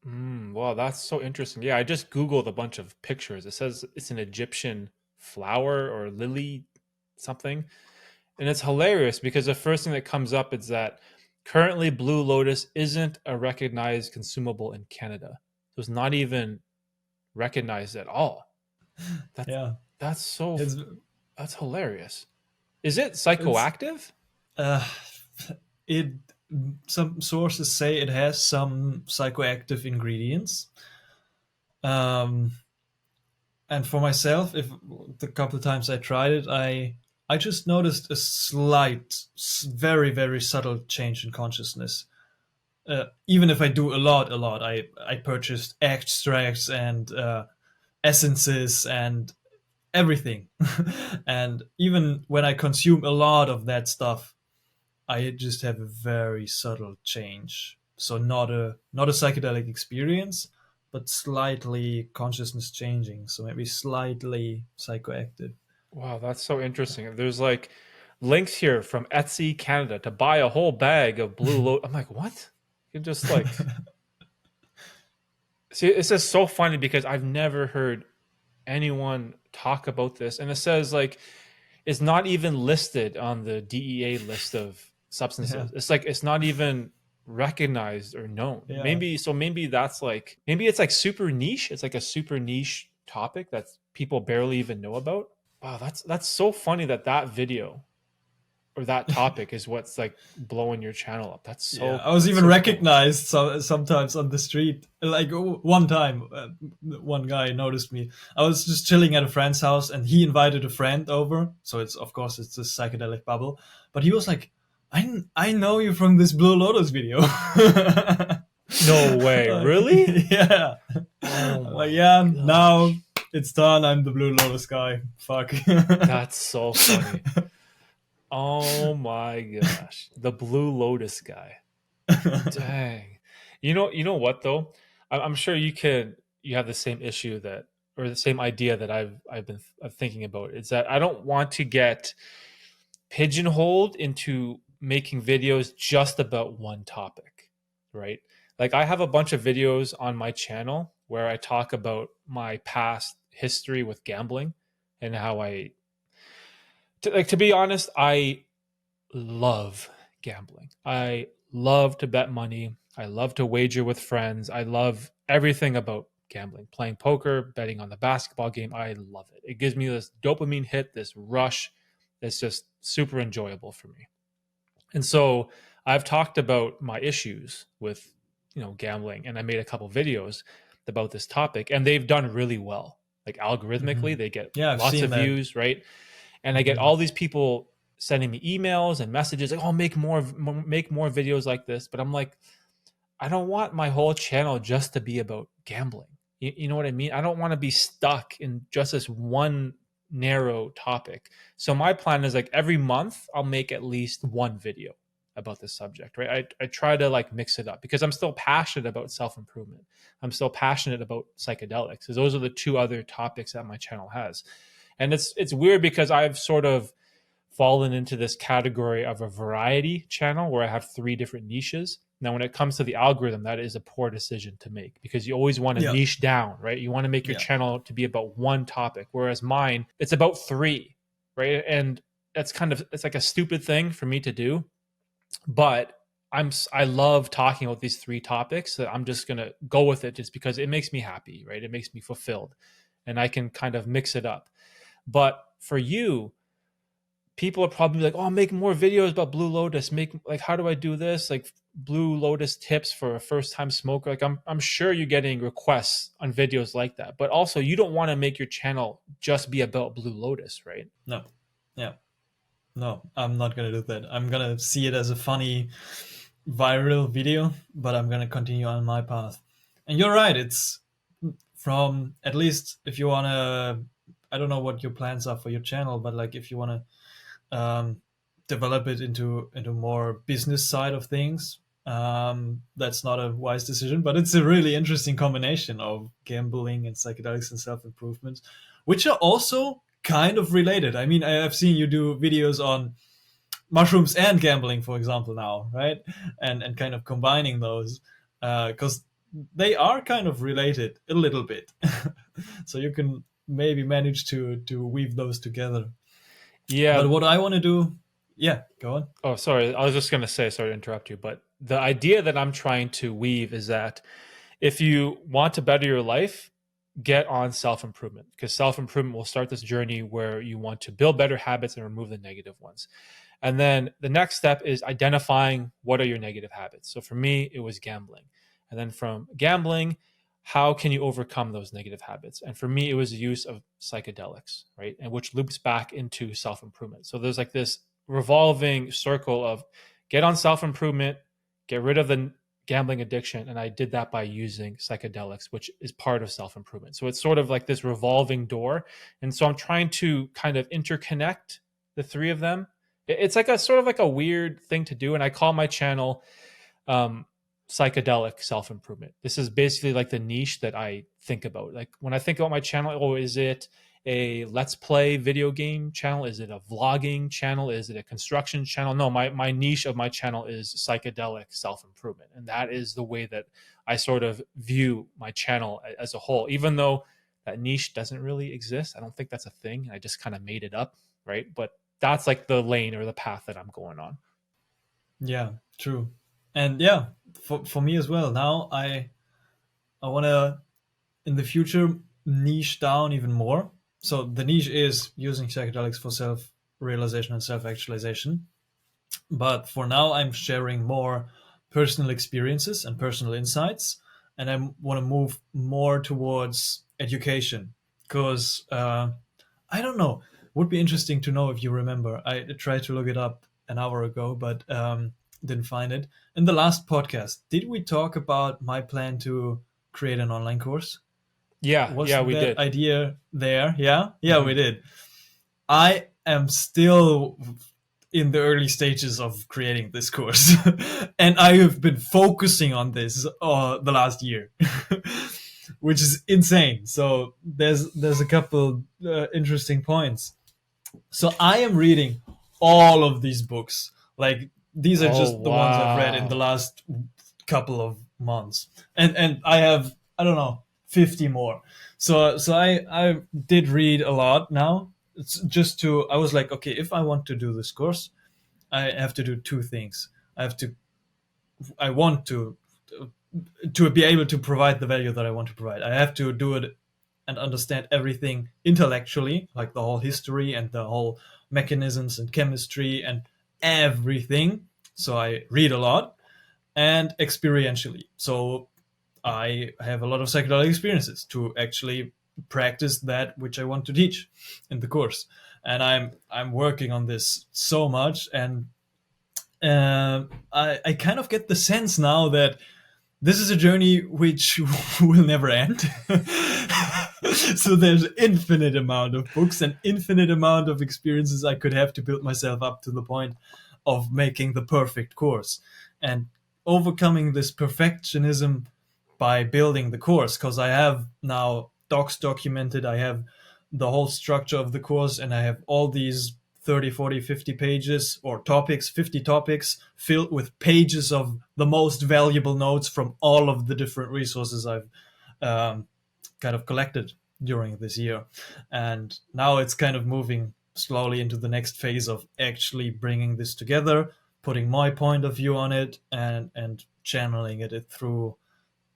Wow, that's so interesting. Yeah, I just Googled a bunch of pictures. It says it's an Egyptian flower or lily something. And it's hilarious because the first thing that comes up is that currently Blue Lotus isn't a recognized consumable in Canada. So it's not even recognized at all. That's Yeah, that's so it's that's hilarious. Is it it's psychoactive? uh, it. Some sources say it has some psychoactive ingredients. Um, and for myself, if the couple of times I tried it, I just noticed a slight, very very subtle change in consciousness. Even if I do a lot, I purchased extracts and essences and everything, and even when I consume a lot of that stuff, I just have a very subtle change. So not a psychedelic experience, but slightly consciousness changing. So maybe slightly psychoactive. Wow, that's so interesting. There's like links here from Etsy Canada to buy a whole bag of Blue Lotus. I'm like, what? You just like see, it's just so funny because I've never heard anyone talk about this, and it says like it's not even listed on the DEA list of Yeah, substances. It's like it's not even recognized or known. yeah, Maybe that's like maybe it's like super niche. It's like a super niche topic that people barely even know about. Wow, that's so funny that that video or that topic is what's like blowing your channel up. yeah. I was That's even so cool. recognized sometimes on the street. Like one time, one guy noticed me. I was just chilling at a friend's house, and he invited a friend over. So it's of course it's a psychedelic bubble. But he was like, I know you from this Blue Lotus video." No way, Like, really? yeah. Oh I'm like, my yeah, now gosh. it's done. I'm the Blue Lotus guy. Fuck. That's so funny. Oh my gosh. The Blue Lotus guy. Dang. You know what though? I'm sure you have the same issue that or the same idea that I've been thinking about. Is that I don't want to get pigeonholed into making videos just about one topic, right? Like I have a bunch of videos on my channel where I talk about my past history with gambling and how to be honest, I love gambling. I love to bet money. I love to wager with friends. I love everything about gambling, playing poker, betting on the basketball game. I love it. It gives me this dopamine hit, this rush that's just super enjoyable for me. And so I've talked about my issues with, gambling, and I made a couple videos about this topic, and they've done really well. Like Hmm. algorithmically, they get Yeah, I've lots seen of that. views, right? And I get Hmm. all these people sending me emails and messages like, "Oh, make more videos like this." But I'm like, I don't want my whole channel just to be about gambling. You know what I mean? I don't want to be stuck in just this one narrow topic. So my plan is like every month I'll make at least one video about this subject, right? I try to like mix it up because I'm still passionate about self-improvement. I'm still passionate about psychedelics. So those are the two other topics that my channel has. And it's weird because I've sort of fallen into this category of a variety channel where I have three different niches. Now, when it comes to the algorithm, that is a poor decision to make because you always want to Yeah, niche down, right? You want to make your yeah, channel to be about one topic, whereas mine, it's about three, right? And it's like a stupid thing for me to do, but I love talking about these three topics. So I'm just gonna go with it just because it makes me happy, right? It makes me fulfilled, and I can kind of mix it up. But for you, people are probably like, "Oh, make more videos about Blue Lotus. Make like, how do I do this? Like Blue Lotus tips for a first time smoker." Like, I'm sure you're getting requests on videos like that, but also you don't want to make your channel just be about Blue Lotus, right? No. Yeah. No, I'm not gonna do that. I'm gonna see it as a funny viral video, but I'm gonna continue on my path. And you're right, it's from, at least if you wanna, I don't know what your plans are for your channel, but like if you wanna develop it into more business side of things, that's not a wise decision, but it's a really interesting combination of gambling and psychedelics and self-improvement, which are also kind of related. I mean, I've seen you do videos on mushrooms and gambling, for example, now, right? And kind of combining those, because they are kind of related a little bit. So you can maybe manage to weave those together. Yeah. But what I want to do, yeah, go on. Oh, sorry. I was just going to say, sorry to interrupt you, but the idea that I'm trying to weave is that if you want to better your life, get on self improvement, because self improvement will start this journey where you want to build better habits and remove the negative ones. And then the next step is identifying what are your negative habits. So for me, it was gambling. And then from gambling, how can you overcome those negative habits? And for me, it was the use of psychedelics, right? And which loops back into self improvement. So there's like this revolving circle of get on self improvement, get rid of the gambling addiction. And I did that by using psychedelics, which is part of self improvement. So it's sort of like this revolving door. And so I'm trying to kind of interconnect the three of them. It's like a sort of like a weird thing to do. And I call my channel um, psychedelic self improvement. This is basically like the niche that I think about. Like when I think about my channel, oh, is it a let's play video game channel? Is it a vlogging channel? Is it a construction channel? No, my niche of my channel is psychedelic self improvement. And that is the way that I sort of view my channel as a whole, even though that niche doesn't really exist. I don't think that's a thing. I just kind of made it up, right? But that's like the lane or the path that I'm going on. Yeah, true. And yeah, for me as well. Now I want to, in the future, niche down even more. So the niche is using psychedelics for self realization and self actualization. But for now, I'm sharing more personal experiences and personal insights. And I want to move more towards education because I don't know. Would be interesting to know if you remember. I tried to look it up an hour ago, but didn't find it. In the last podcast, did we talk about my plan to create an online course? Yeah, Was yeah, we that did. idea there? Yeah, yeah, we Hmm. did. I am still in the early stages of creating this course, and I have been focusing on this the last year, which is insane. So there's a couple interesting points. So I am reading all of these books. Like these are Oh, just the ones I've read in the wow. last couple of months, and I have, I don't know, 50 more. So I did read a lot now. It's just to, I was like, okay, if I want to do this course, I have to do two things. I have to, I want to be able to provide the value that I want to provide. I have to do it and understand everything intellectually, like the whole history and the whole mechanisms and chemistry and everything. So I read a lot, and experientially. So I have a lot of psychedelic experiences to actually practice that which I want to teach in the course. And I'm working on this so much, and I kind of get the sense now that this is a journey which will never end. So there's infinite amount of books and infinite amount of experiences I could have to build myself up to the point of making the perfect course and overcoming this perfectionism by building the course, because I have now docs documented, I have the whole structure of the course, and I have all these 30, 40, 50 pages or topics, 50 topics filled with pages of the most valuable notes from all of the different resources I've kind of collected during this year. And now it's kind of moving slowly into the next phase of actually bringing this together, putting my point of view on it, and channeling it through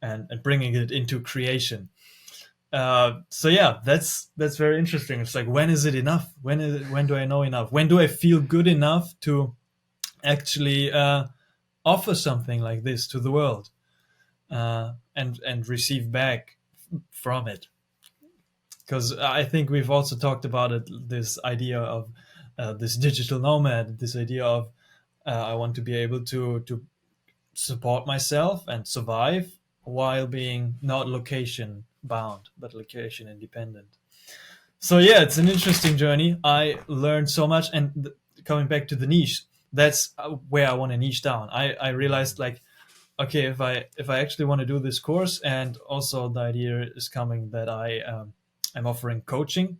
and bringing it into creation. So yeah, that's very interesting. It's like, when is it enough? When do I know enough? When do I feel good enough to actually offer something like this to the world, and receive back from it? Because I think we've also talked about it. This idea of this digital nomad. This idea of I want to be able to support myself and survive while being not location bound but location independent. So yeah, it's an interesting journey. I learned so much, and coming back to the niche, that's where I want to niche down. I realized, like, okay, if I actually want to do this course, and also the idea is coming that I'm offering coaching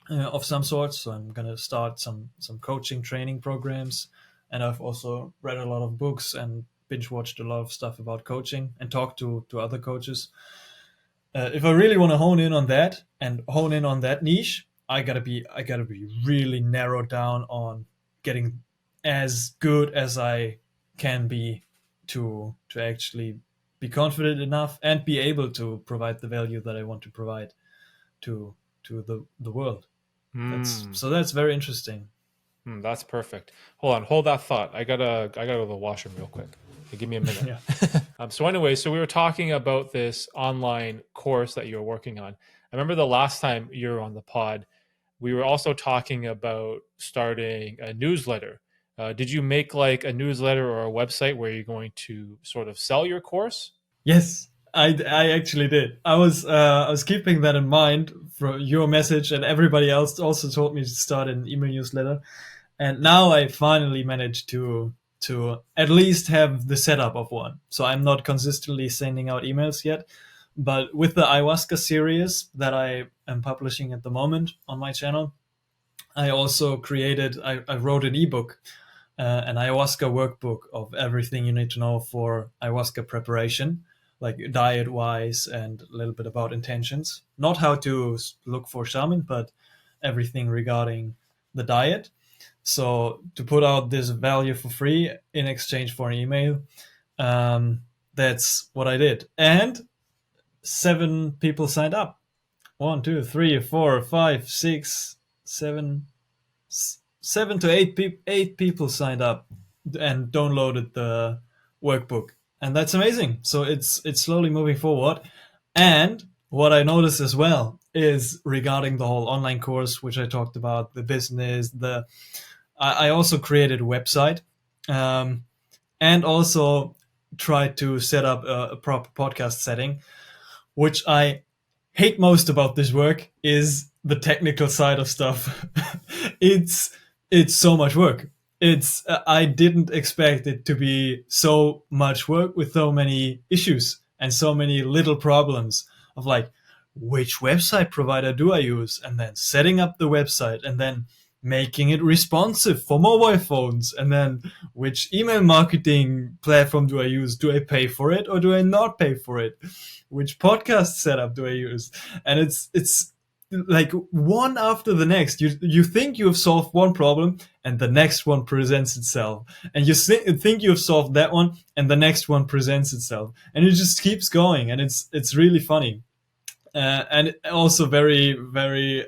of some sort. So I'm gonna start some coaching training programs, and I've also read a lot of books and binge watched a lot of stuff about coaching and talked to other coaches. If I really want to hone in on that and hone in on that niche, I gotta be really narrowed down on getting as good as I can be to actually be confident enough and be able to provide the value that I want to provide to the world. Mm. That's very interesting. That's perfect. Hold on, hold that thought. I gotta go to the washroom real quick. Okay, give me a minute. Yeah. So anyway, so we were talking about this online course that you were working on. I remember the last time you were on the pod, we were also talking about starting a newsletter. Did you make like a newsletter or a website where you're going to sort of sell your course? Yes, I actually did. I was keeping that in mind for your message, and everybody else also told me to start an email newsletter. And now I finally managed to at least have the setup of one. So I'm not consistently sending out emails yet, but with the ayahuasca series that I am publishing at the moment on my channel, I also I wrote an ebook, an ayahuasca workbook of everything you need to know for ayahuasca preparation, like diet wise and a little bit about intentions. Not how to look for shaman, but everything regarding the diet. So to put out this value for free in exchange for an email, that's what I did. And 7 people signed up. One, two, three, four, five, six, seven, 7 to 8 people signed up and downloaded the workbook, and that's amazing. So it's slowly moving forward. And what I noticed as well is regarding the whole online course, which I talked about, the business, I also created a website, and also tried to set up a proper podcast setting. Which I hate most about this work is the technical side of stuff. it's it's so much work. It's I didn't expect it to be so much work with so many issues and so many little problems of, like, which website provider do I use, and then setting up the website, and then making it responsive for mobile phones, and then which email marketing platform do I use? Do I pay for it or do I not pay for it? Which podcast setup do I use? And it's like one after the next. You think you have solved one problem, and the next one presents itself, and you think you have solved that one, and the next one presents itself, and it just keeps going, and it's really funny. And also very very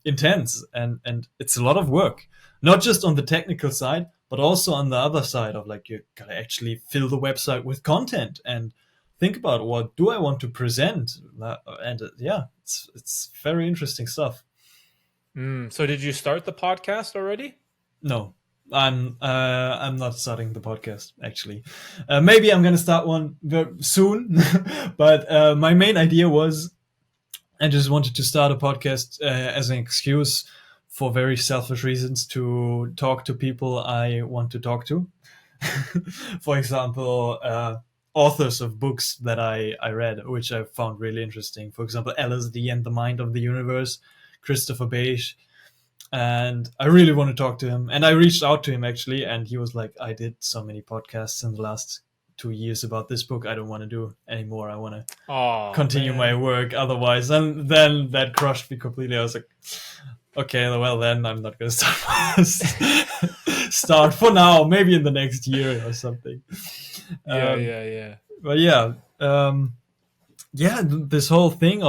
intense, and it's a lot of work, not just on the technical side but also on the other side of, like, you gotta actually fill the website with content and think about what do I want to present. And yeah, it's very interesting stuff. So did you start the podcast already? No, I'm not starting the podcast, actually. Maybe I'm gonna start one very soon. But my main idea was, I just wanted to start a podcast as an excuse for very selfish reasons to talk to people I want to talk to. For example, authors of books that I read, which I found really interesting. For example, LSD and the Mind of the Universe, Christopher Beige. And I really want to talk to him. And I reached out to him, actually, and he was like, I did so many podcasts in the last 2 years about this book. I don't want to do anymore. I want to Oh continue my man. work otherwise. And then that crushed me completely. I was like, okay, well then I'm not gonna start for now. Maybe in the next year or something. Yeah, Um, yeah, yeah. but yeah, yeah, this whole thing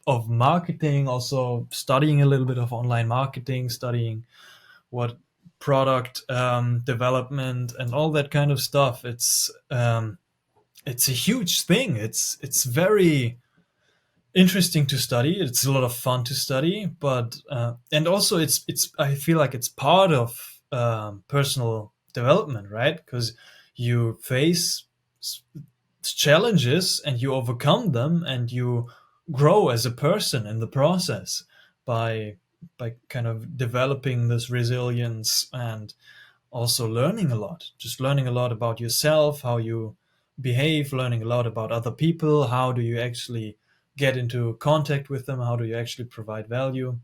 of marketing, also studying a little bit of online marketing, studying what product development and all that kind of stuff. It's a huge thing. It's very interesting to study. It's a lot of fun to study, but and also it's I feel like it's part of personal development, right? Because you face challenges and you overcome them, and you grow as a person in the process by kind of developing this resilience, and also learning a lot, just learning a lot about yourself, how you behave, learning a lot about other people, how do you actually get into contact with them, how do you actually provide value.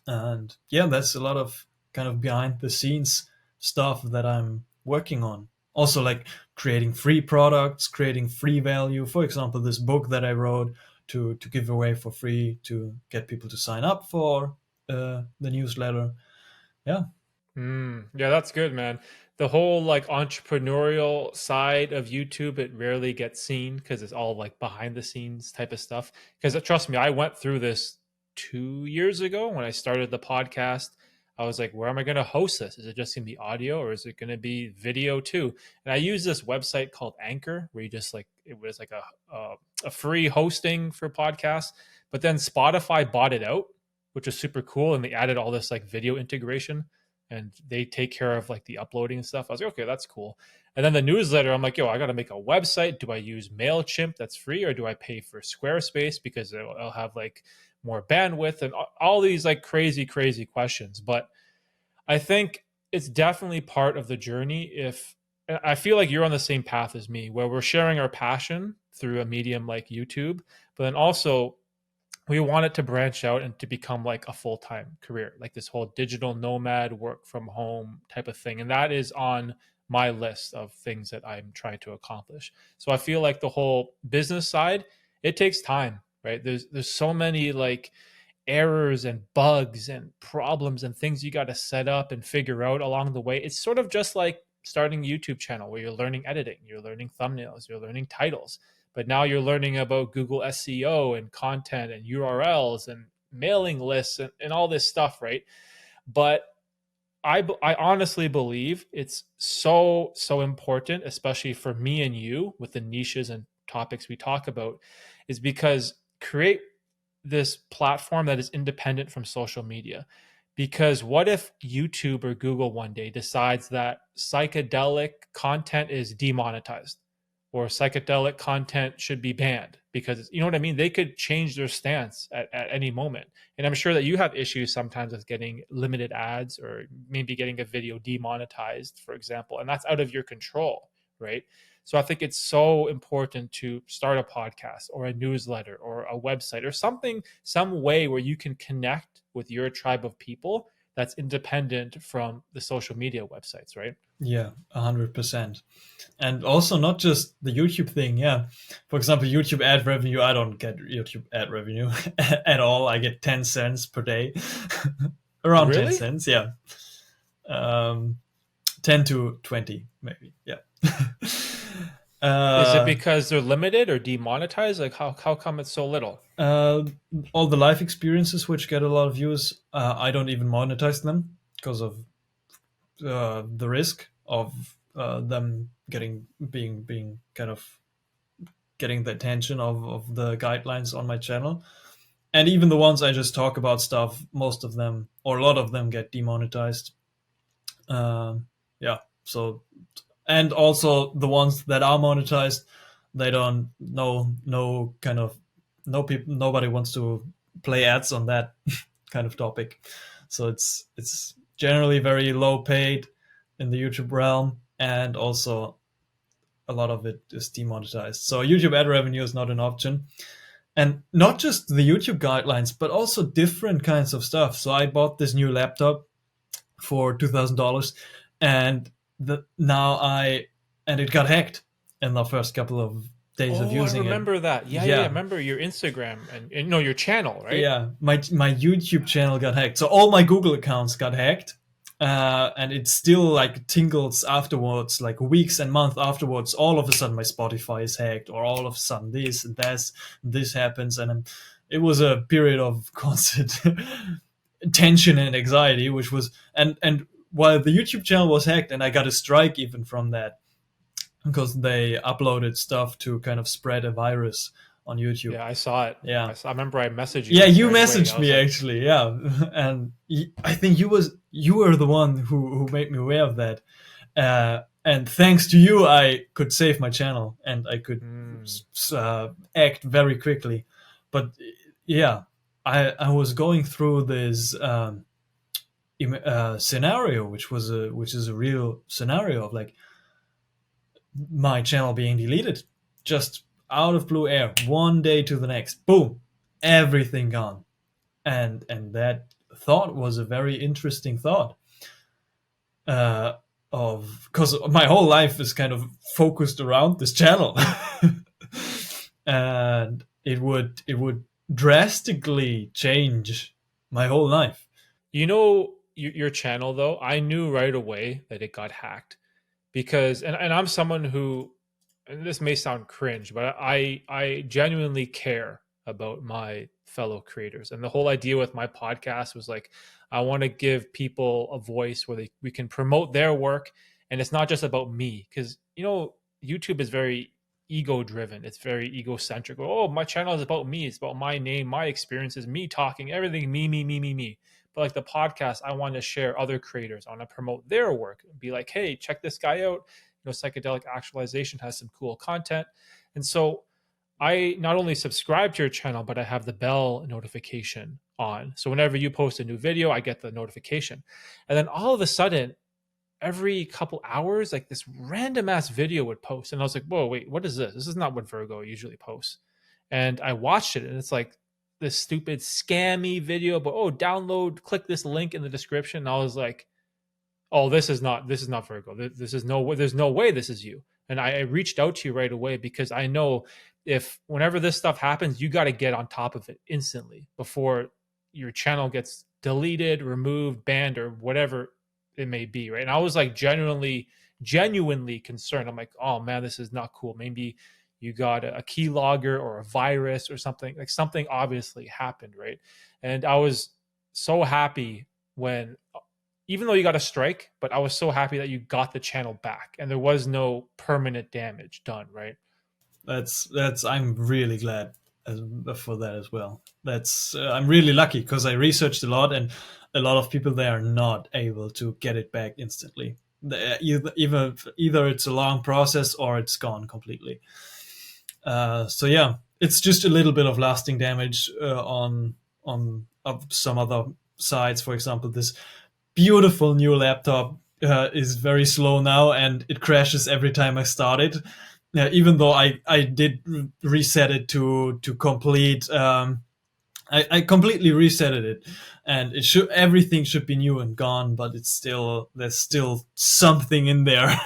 And yeah, that's a lot of kind of behind the scenes stuff that I'm working on. Also, like creating free products, creating free value. For example, this book that I wrote to give away for free to get people to sign up for the newsletter. Yeah. Yeah, that's good, man. The whole like entrepreneurial side of YouTube, it rarely gets seen because it's all like behind the scenes type of stuff. Because trust me, I went through this 2 years ago when I started the podcast. I was like, where am I going to host this? Is it just going to be audio or is it going to be video too? And I use this website called Anchor, where you just like, it was like a free hosting for podcasts. But then Spotify bought it out, which is super cool. And they added all this like video integration and they take care of like the uploading and stuff. I was like, okay, that's cool. And then the newsletter, I'm like, yo, I got to make a website. Do I use MailChimp that's free or do I pay for Squarespace because it'll have like more bandwidth and all these like crazy, crazy questions. But I think it's definitely part of the journey. If I feel like you're on the same path as me, where we're sharing our passion through a medium like YouTube, but then also we want it to branch out and to become like a full-time career, like this whole digital nomad work from home type of thing. And that is on my list of things that I'm trying to accomplish. So I feel like the whole business side, it takes time, right? There's so many like errors and bugs and problems and things you got to set up and figure out along the way. It's sort of just like starting a YouTube channel where you're learning editing, you're learning thumbnails, you're learning titles, but now you're learning about Google SEO and content and URLs and mailing lists and all this stuff, right? But I honestly believe it's so important, especially for me and you with the niches and topics we talk about, is because create this platform that is independent from social media. Because what if YouTube or Google one day decides that psychedelic content is demonetized or psychedelic content should be banned? Because you know what I mean? They could change their stance at any moment. And I'm sure that you have issues sometimes with getting limited ads or maybe getting a video demonetized, for example, and that's out of your control, right? So I think it's so important to start a podcast or a newsletter or a website or something, some way where you can connect with your tribe of people that's independent from the social media websites, right? Yeah, 100%. And also not just the YouTube thing. Yeah. For example, YouTube ad revenue, I don't get YouTube ad revenue at all. I get 10 cents per day. Around 10 Really? cents, yeah. Um, 10 to 20 maybe. Yeah. Is it uh, because they're limited or demonetized? Like how come it's so little? uh, all the life experiences which get a lot of views, I don't even monetize them because of the risk of them being kind of getting the attention of the guidelines on my channel. And even the ones I just talk about stuff, most of them or a lot of them get demonetized. Yeah. So, and also the ones that are monetized, they don't no kind of no people, nobody wants to play ads on that kind of topic. So it's generally very low paid in the YouTube realm, and also a lot of it is demonetized. So YouTube ad revenue is not an option. And not just the YouTube guidelines, but also different kinds of stuff. So I bought this new laptop for $2,000, and and it got hacked in the first couple of days of Oh, I using it. remember that. Yeah. Yeah, Remember your Instagram and no, your channel, right? yeah. My YouTube channel got hacked, so all my Google accounts got hacked, and it still like tingles afterwards, like weeks and months afterwards. All of a sudden, my Spotify is hacked, or all of a sudden this and this happens, and it was a period of constant tension and anxiety, which was and while the YouTube channel was hacked, and I got a strike even from that because they uploaded stuff to kind of spread a virus on YouTube. Yeah, I saw it. Yeah, I remember I messaged yeah, you you right away. messaged I was me like, actually, yeah, and I think you were the one who made me aware of that, and thanks to you, I could save my channel and I could mm, act very quickly. But yeah, I was going through this scenario, which is a real scenario of like my channel being deleted, just out of blue air, one day to the next, boom, everything gone. And that thought was a very interesting thought, uh, of because my whole life is kind of focused around this channel, and it would drastically change my whole life. you know, your channel though, I knew right away that it got hacked because, and I'm someone who, and this may sound cringe, but I genuinely care about my fellow creators. And the whole idea with my podcast was like, I want to give people a voice where we can promote their work, and it's not just about me because YouTube is very ego driven. It's very egocentric. Oh, my channel is about me. It's about my name, my experiences, me talking, everything me, me, me, me, me. But like the podcast, I want to share other creators. I want to promote their work. Be like, hey, check this guy out. Psychedelic Actualization has some cool content. And so I not only subscribe to your channel, but I have the bell notification on. So whenever you post a new video, I get the notification. And then all of a sudden, every couple hours, like this random ass video would post. And I was like, whoa, wait, what is this? This is not what Vergo usually posts. And I watched it, and it's like this stupid scammy video, but oh, download, click this link in the description. And I was like, oh, this is not Virgo. This is no way. There's no way this is you. And I reached out to you right away because I know if whenever this stuff happens, you got to get on top of it instantly before your channel gets deleted, removed, banned, or whatever it may be, right? And I was like genuinely concerned. I'm like, oh man, this is not cool. Maybe you got a keylogger or a virus or something. Like something obviously happened, right? And I was so happy when, even though you got a strike, but I was so happy that you got the channel back and there was no permanent damage done, right? That's I'm really glad as, for that as well. That's I'm really lucky because I researched a lot, and a lot of people they are not able to get it back instantly. Either it's a long process or it's gone completely. So yeah, it's just a little bit of lasting damage on of some other sides. For example, this beautiful new laptop is very slow now, and it crashes every time I start it. Even though I did reset it to complete. I completely resetted it, and it should everything should be new and gone, but it's still there's still something in there,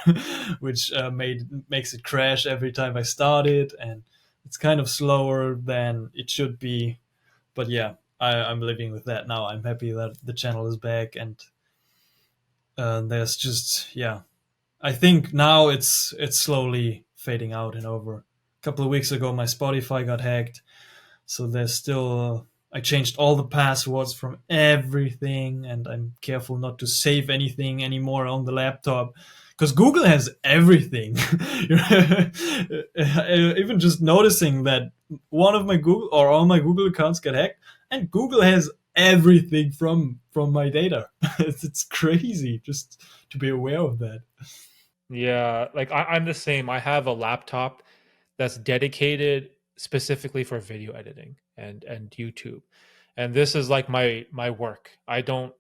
which makes it crash every time I start it, and it's kind of slower than it should be. But yeah, I'm living with that now. I'm happy that the channel is back, and there's just yeah, I think now it's slowly fading out and over. A couple of weeks ago, my Spotify got hacked, so there's still. I changed all the passwords from everything, and I'm careful not to save anything anymore on the laptop because Google has everything. Even just noticing that one of my Google or all my Google accounts get hacked, and Google has everything from my data. It's crazy just to be aware of that. Yeah, like I'm the same. I have a laptop that's dedicated specifically for video editing and YouTube. And this is like my work. I don't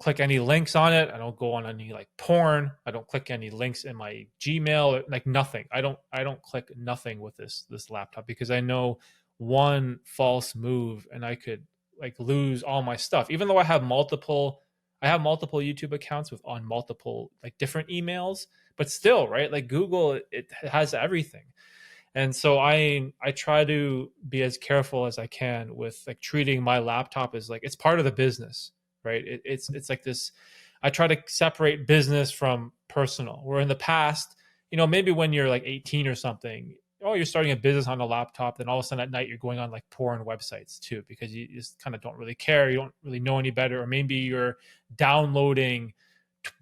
click any links on it. I don't go on any like porn. I don't click any links in my Gmail, like nothing. I don't click nothing with this laptop because I know one false move and I could like lose all my stuff. Even though I have multiple YouTube accounts with on multiple like different emails, but still, right? Like Google, it has everything. And so I try to be as careful as I can with like treating my laptop as like it's part of the business, right? It's like this. I try to separate business from personal. Where in the past, maybe when you're like 18 or something, oh, you're starting a business on a laptop, then all of a sudden at night you're going on like porn websites too, because you just kind of don't really care, you don't really know any better, or maybe you're downloading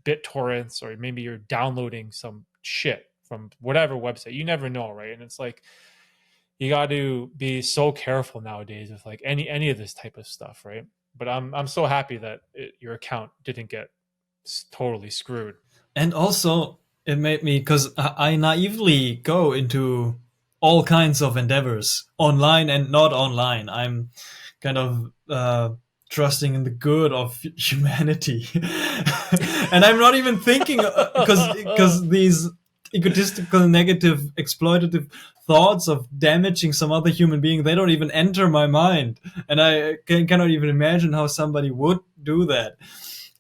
BitTorrents, or maybe you're downloading some shit from whatever website. You never know, right? And it's like you got to be so careful nowadays with like any of this type of stuff, right? But I'm so happy that your account didn't get totally screwed. And also, it made me, because I naively go into all kinds of endeavors, online and not online. I'm kind of trusting in the good of humanity, and I'm not even thinking, because these egotistical, negative, exploitative thoughts of damaging some other human being, they don't even enter my mind, and I cannot even imagine how somebody would do that.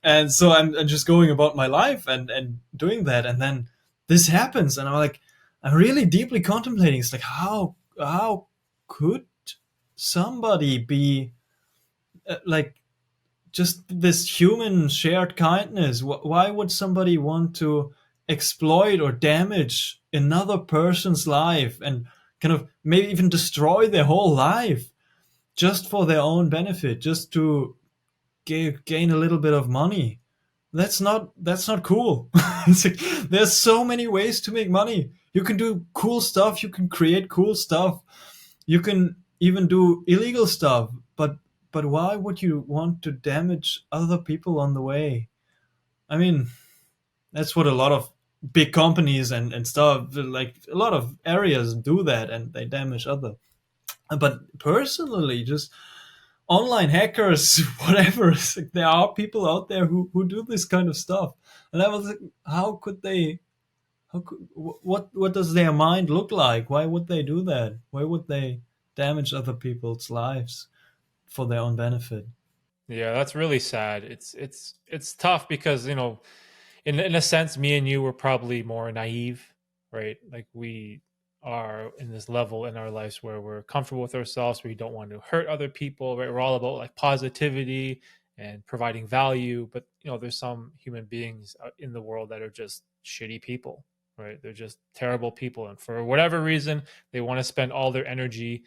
And so I'm just going about my life and doing that, and then this happens, and I'm really deeply contemplating. It's like, how could somebody be like, just this human shared kindness? Why would somebody want to exploit or damage another person's life, and kind of maybe even destroy their whole life just for their own benefit, just to gain a little bit of money? That's not cool. It's like, there's so many ways to make money. You can do cool stuff, you can create cool stuff, you can even do illegal stuff, but why would you want to damage other people on the way? I mean, that's what a lot of big companies and stuff, like a lot of areas do that, and they damage other. But personally, just online hackers, whatever, it's like, there are people out there who do this kind of stuff. And I was like, how could they, what does their mind look like? Why would they do that? Why would they damage other people's lives for their own benefit? Yeah, that's really sad. It's tough because, you know, in a sense, me and you were probably more naive, right? Like we are in this level in our lives where we're comfortable with ourselves, we don't want to hurt other people, right? We're all about like positivity and providing value, but you know, there's some human beings in the world that are just shitty people, right? They're just terrible people, and for whatever reason, they want to spend all their energy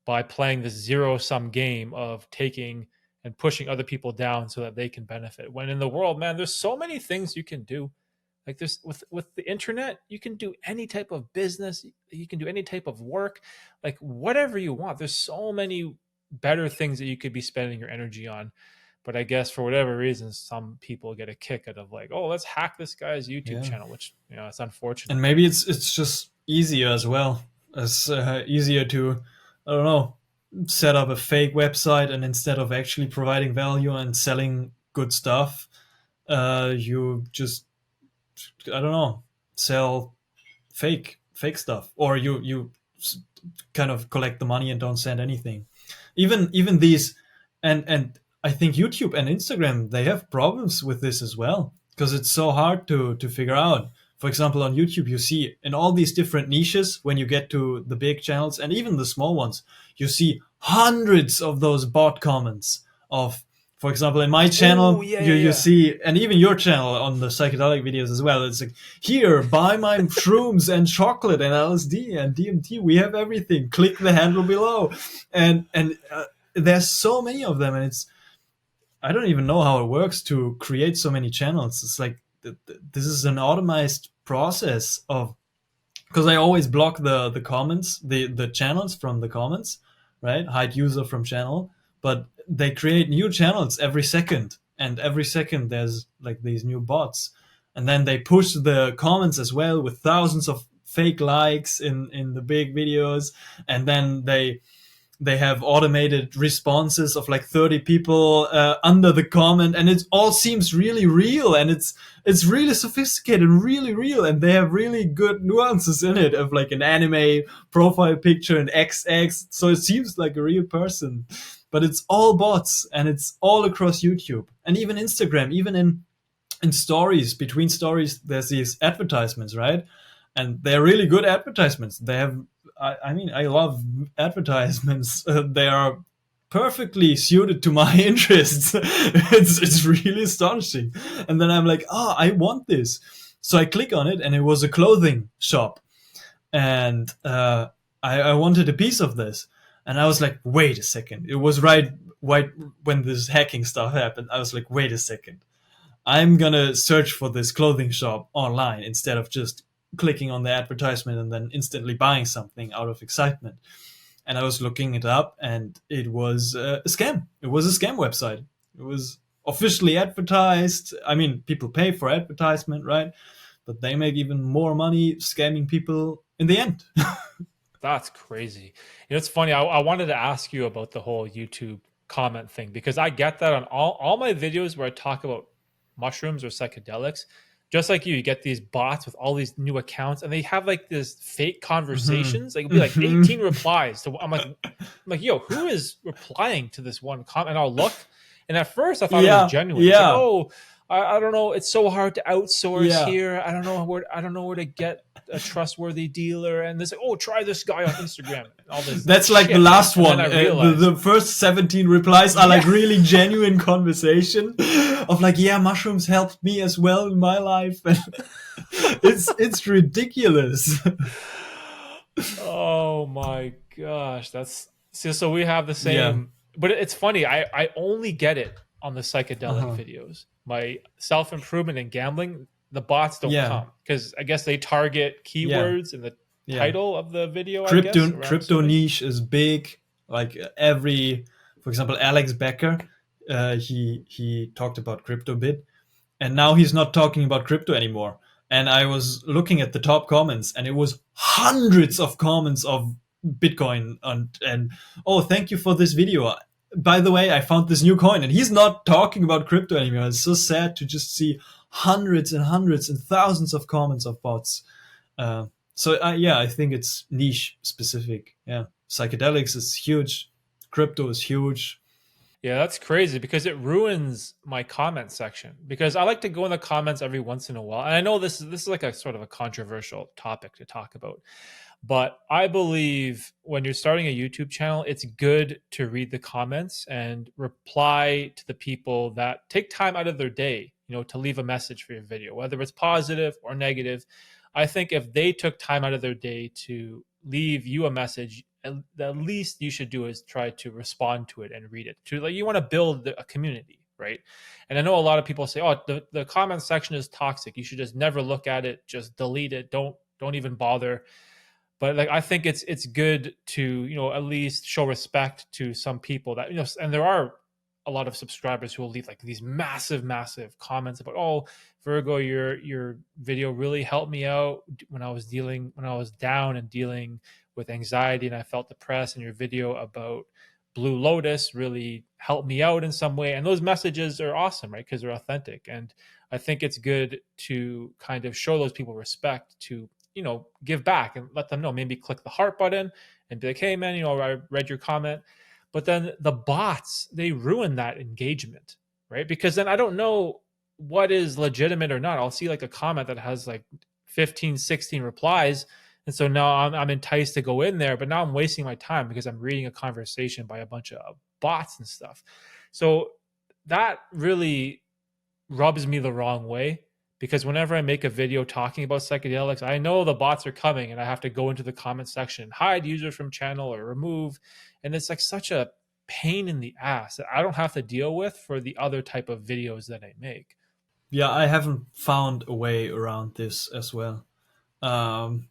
by playing this zero sum game of taking and pushing other people down so that they can benefit. When in the world, man, there's so many things you can do. Like there's with the internet, you can do any type of business, you can do any type of work, like whatever you want. There's so many better things that you could be spending your energy on. But I guess for whatever reason, some people get a kick out of like, oh, let's hack this guy's YouTube Yeah. channel, which, you know, it's And unfortunate. maybe it's just easier as well. It's easier to, I don't know, set up a fake website, and instead of actually providing value and selling good stuff, you just, I don't know, sell fake stuff, or you kind of collect the money and don't send anything. Even these, and I think YouTube and Instagram, they have problems with this as well, because it's so hard to figure out. For example, on YouTube, you see in all these different niches, when you get to the big channels and even the small ones, you see hundreds of those bot comments of, for example, in my Oh, channel, yeah, you yeah, you yeah. see, and even your channel on the psychedelic videos as well. It's like, here, buy my shrooms and chocolate and LSD and DMT. We have everything. Click the handle below, and there's so many of them, and it's, I don't even know how it works to create so many channels. It's like this is an automated process of, because I always block the comments, the channels from the comments, right? Hide user from channel, but they create new channels every second, and every second there's like these new bots, and then they push the comments as well with thousands of fake likes in the big videos, and then they have automated responses of like 30 people under the comment, and it all seems really real, and it's really sophisticated, really real, and they have really good nuances in it of like an anime profile picture and XX, so it seems like a real person, but it's all bots, and it's all across YouTube and even Instagram. Even in stories, between stories, there's these advertisements, right? And they're really good advertisements. They have, I mean, I love advertisements. They are perfectly suited to my interests. It's really astonishing. And then I'm like, oh, I want this. So I click on it, and it was a clothing shop, and I wanted a piece of this. And I was like, wait a second. It was right when this hacking stuff happened. I was like, wait a second. I'm gonna search for this clothing shop online instead of just clicking on the advertisement and then instantly buying something out of excitement. And I was looking it up, and it was a scam. It was a scam website. It was officially advertised. I mean, people pay for advertisement, right? But they make even more money scamming people in the end. That's crazy. You know, it's funny. I wanted to ask you about the whole YouTube comment thing because I get that on all my videos where I talk about mushrooms or psychedelics. Just like you get these bots with all these new accounts, and they have like this fake Mm-hmm. conversations. Like it'll be like 18 Mm-hmm. replies. So I'm like, yo, who is replying to this one comment? And I'll look, and at first I thought it was Yeah, genuine. It's like, yeah, oh, I don't know. It's so hard to outsource yeah. here. I don't know where to get a trustworthy dealer. And this, oh, try this guy on Instagram and all this That's like the shit. last And then one. I The realized, first 17 replies are like yeah. really genuine conversation of like, yeah, mushrooms helped me as well in my life. And it's ridiculous. Oh my gosh, that's so we have the Yeah. same, but it's funny. I only get it on the psychedelic Uh-huh. videos. My self improvement and gambling, the bots don't Yeah. come because I guess they target Yeah. keywords in the Yeah. title of the video. I guess, Crypto or I'm crypto assuming. niche is big. Like every, for example, Alex Becker, he talked about crypto bit, and now he's not talking about crypto anymore. And I was looking at the top comments, and it was hundreds of comments of Bitcoin and oh, thank you for this video. By the way, I found this new coin, and he's not talking about crypto anymore. It's so sad to just see hundreds and hundreds and thousands of comments of bots. Uh, yeah, I think it's niche specific. Yeah, psychedelics is huge, crypto is huge. Yeah, that's crazy because it ruins my comment section. Because I like to go in the comments every once in a while, and I know this is like a sort of a controversial topic to talk about. But I believe when you're starting a YouTube channel, it's good to read the comments and reply to the people that take time out of their day, to leave a message for your video, whether it's positive or negative. I think if they took time out of their day to leave you a message, the least you should do is try to respond to it and read it. To like, you want to build a community, right? And I know a lot of people say, "Oh, the comment section is toxic. You should just never look at it. Just delete it. Don't even bother." But like I think it's good to at least show respect to some people that and there are a lot of subscribers who will leave like these massive comments about, oh, Vergo, your video really helped me out when I was down and dealing with anxiety and I felt depressed, and your video about Blue Lotus really helped me out in some way. And those messages are awesome, right? Because they're authentic. And I think it's good to kind of show those people respect, to give back and let them know. Maybe click the heart button and be like, hey man, I read your comment. But then the bots, they ruin that engagement, right? Because then I don't know what is legitimate or not. I'll see like a comment that has like 15, 16 replies, and so now I'm enticed to go in there, but now I'm wasting my time because I'm reading a conversation by a bunch of bots and stuff. So that really rubs me the wrong way, because whenever I make a video talking about psychedelics, I know the bots are coming and I have to go into the comment section, hide user from channel or remove. And it's like such a pain in the ass that I don't have to deal with for the other type of videos that I make. Yeah, I haven't found a way around this as well. Um,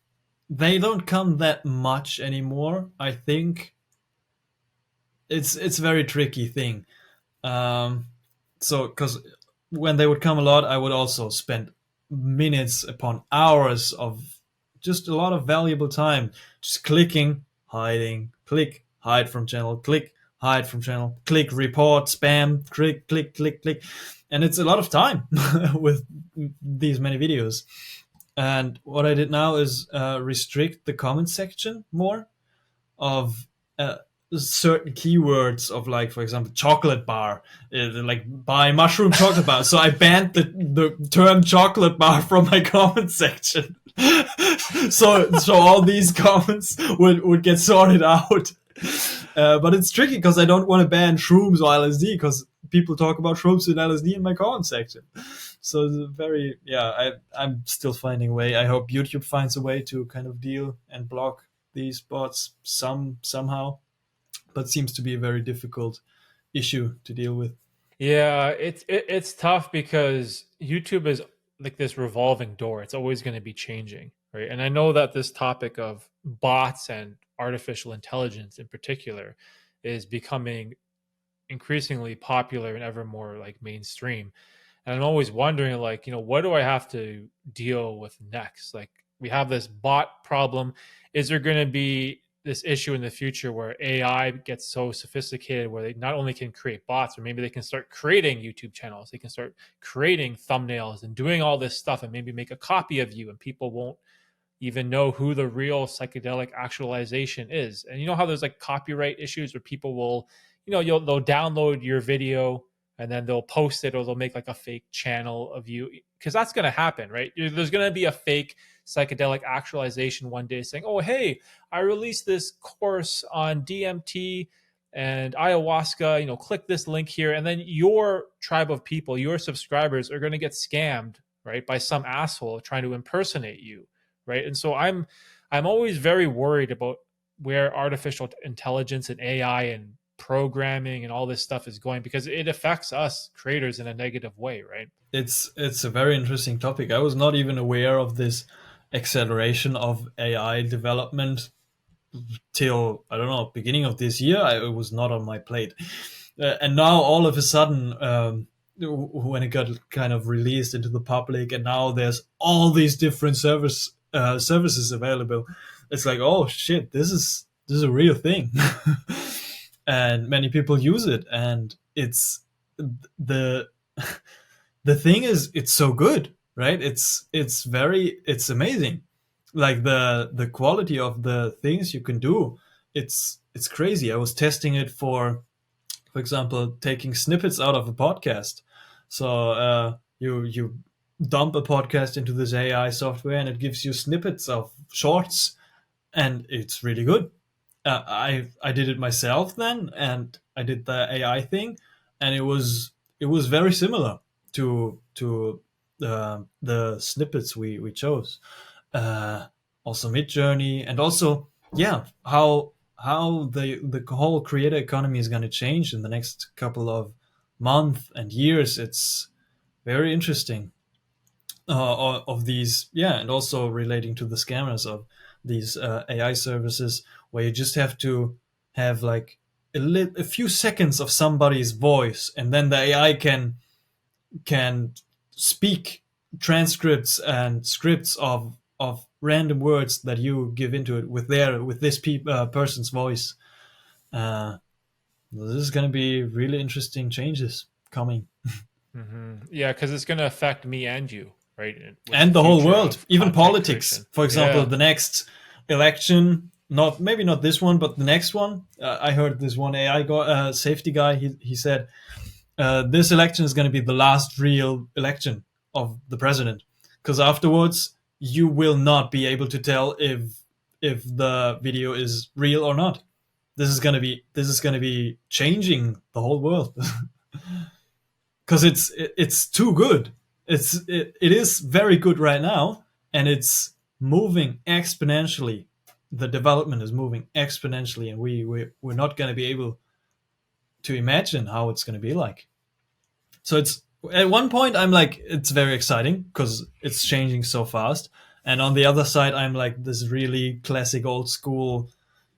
they don't come that much anymore. I think it's a very tricky thing. Um, so because when they would come a lot, I would also spend minutes upon hours of just a lot of valuable time just clicking, hiding, click, hide from channel, click, hide from channel, click, report, spam, click, click, click, click. And it's a lot of time with these many videos. And what I did now is restrict the comment section more of certain keywords of, like, for example, chocolate bar, like buy mushroom chocolate bar. So I banned the term chocolate bar from my comment section. So all these comments would get sorted out. But it's tricky because I don't want to ban shrooms or LSD because people talk about shrooms and LSD in my comment section. So it's I'm still finding a way. I hope YouTube finds a way to kind of deal and block these bots somehow, but seems to be a very difficult issue to deal with. Yeah, it's tough because YouTube is like this revolving door. It's always going to be changing, right? And I know that this topic of bots and artificial intelligence in particular is becoming increasingly popular and ever more like mainstream. And I'm always wondering, like, what do I have to deal with next? Like, we have this bot problem. Is there going to be this issue in the future where AI gets so sophisticated where they not only can create bots, but maybe they can start creating YouTube channels, they can start creating thumbnails and doing all this stuff and maybe make a copy of you, and people won't even know who the real psychedelic actualization is. And you know how there's like copyright issues where people will, they'll download your video and then they'll post it, or they'll make like a fake channel of you, because that's going to happen, right? There's going to be a fake psychedelic actualization one day saying, "Oh, hey, I released this course on DMT and ayahuasca, click this link here." And then your tribe of people, your subscribers, are going to get scammed, right, by some asshole trying to impersonate you, right? And so I'm always very worried about where artificial intelligence and AI and programming and all this stuff is going, because it affects us creators in a negative way, right? It's a very interesting topic. I was not even aware of this acceleration of AI development till, I don't know, beginning of this year. It was not on my plate, and now all of a sudden, when it got kind of released into the public, and now there's all these different services available. It's like, oh shit, this is a real thing, and many people use it, and the the thing is, it's so good, right? It's amazing, like the quality of the things you can do. It's crazy. I was testing it for example, taking snippets out of a podcast. So you dump a podcast into this AI software, and it gives you snippets of shorts, and it's really good. I did it myself then, and I did the AI thing, and it was very similar to the snippets we chose. Uh, Also Mid Journey, and also, yeah, how the whole creator economy is going to change in the next couple of months and years. It's very interesting, of these, yeah, and also relating to the scammers of these AI services, where you just have to have like a few seconds of somebody's voice, and then the AI can speak transcripts and scripts of random words that you give into it with this person's voice. Uh, this is going to be really interesting changes coming, Yeah, because it's going to affect me and you, right? With the and the whole future world, of even content politics. creation. For example, Yeah. the next election, not maybe not this one, but the next one. I heard this one safety guy. He said this election is going to be the last real election of the president, because afterwards you will not be able to tell if the video is real or not. This is going to be changing the whole world, because it's too good. It is very good right now, and it's moving exponentially. The development is moving exponentially, and we're not going to be able to imagine how it's going to be like. So it's, at one point I'm like, it's very exciting because it's changing so fast, and on the other side I'm like this really classic old school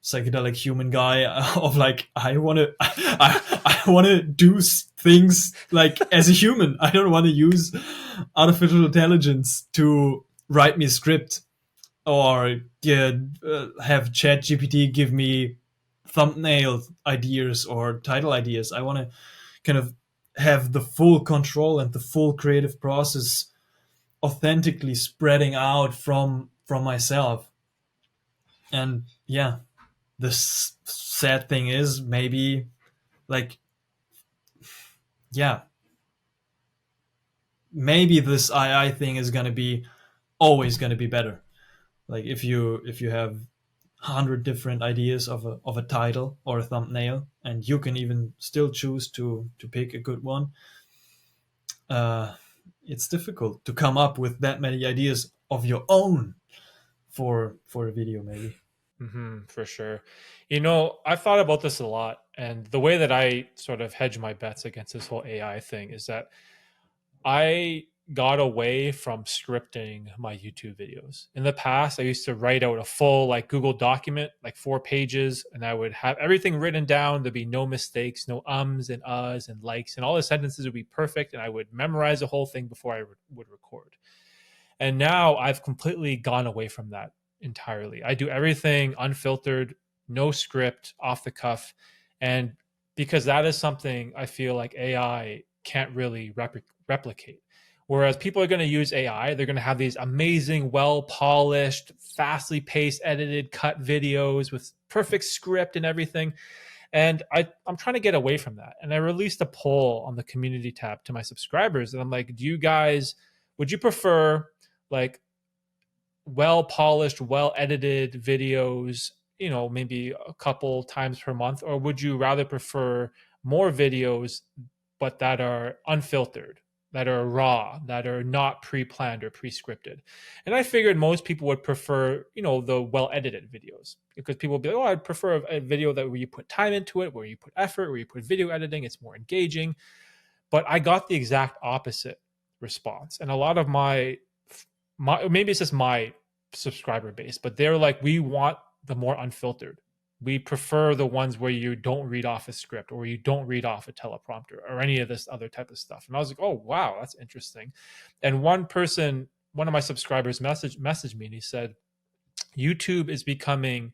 psychedelic human guy, of like, I want to I want to do things like as a human. I don't want to use artificial intelligence to write me a script, or have chat gpt give me thumbnail ideas or title ideas. I want to kind of have the full control and the full creative process authentically spreading out from myself. And yeah, the sad thing is, maybe, like, yeah, maybe this AI thing is going to be always going to be better. Like, if you have 100 different ideas of a title or a thumbnail, and you can even still choose to pick a good one, uh, it's difficult to come up with that many ideas of your own for a video, maybe. For sure. You know, I've thought about this a lot, and the way that I sort of hedge my bets against this whole AI thing is that I got away from scripting my YouTube videos. In the past, I used to write out a full like Google document, like 4 pages, and I would have everything written down. There'd be no mistakes, no ums and uhs and likes, and all the sentences would be perfect. And I would memorize the whole thing before I would record. And now I've completely gone away from that entirely. I do everything unfiltered, no script, off the cuff. And because that is something I feel like AI can't really replicate. Whereas people are going to use AI, they're going to have these amazing, well polished, fastly paced, edited, cut videos with perfect script and everything. And I'm trying to get away from that. And I released a poll on the community tab to my subscribers. And I'm like, would you prefer like well polished, well edited videos, maybe a couple times per month? Or would you rather prefer more videos, but that are unfiltered, that are raw, that are not pre planned or pre scripted? And I figured most people would prefer, the well edited videos because people would be like, oh, I'd prefer a video that where you put time into it, where you put effort, where you put video editing, it's more engaging. But I got the exact opposite response. And a lot of my maybe it's just my subscriber base, but they're like, we want the more unfiltered. We prefer the ones where you don't read off a script or you don't read off a teleprompter or any of this other type of stuff. And I was like, oh wow, that's interesting. And one of my subscribers messaged me and he said, YouTube is becoming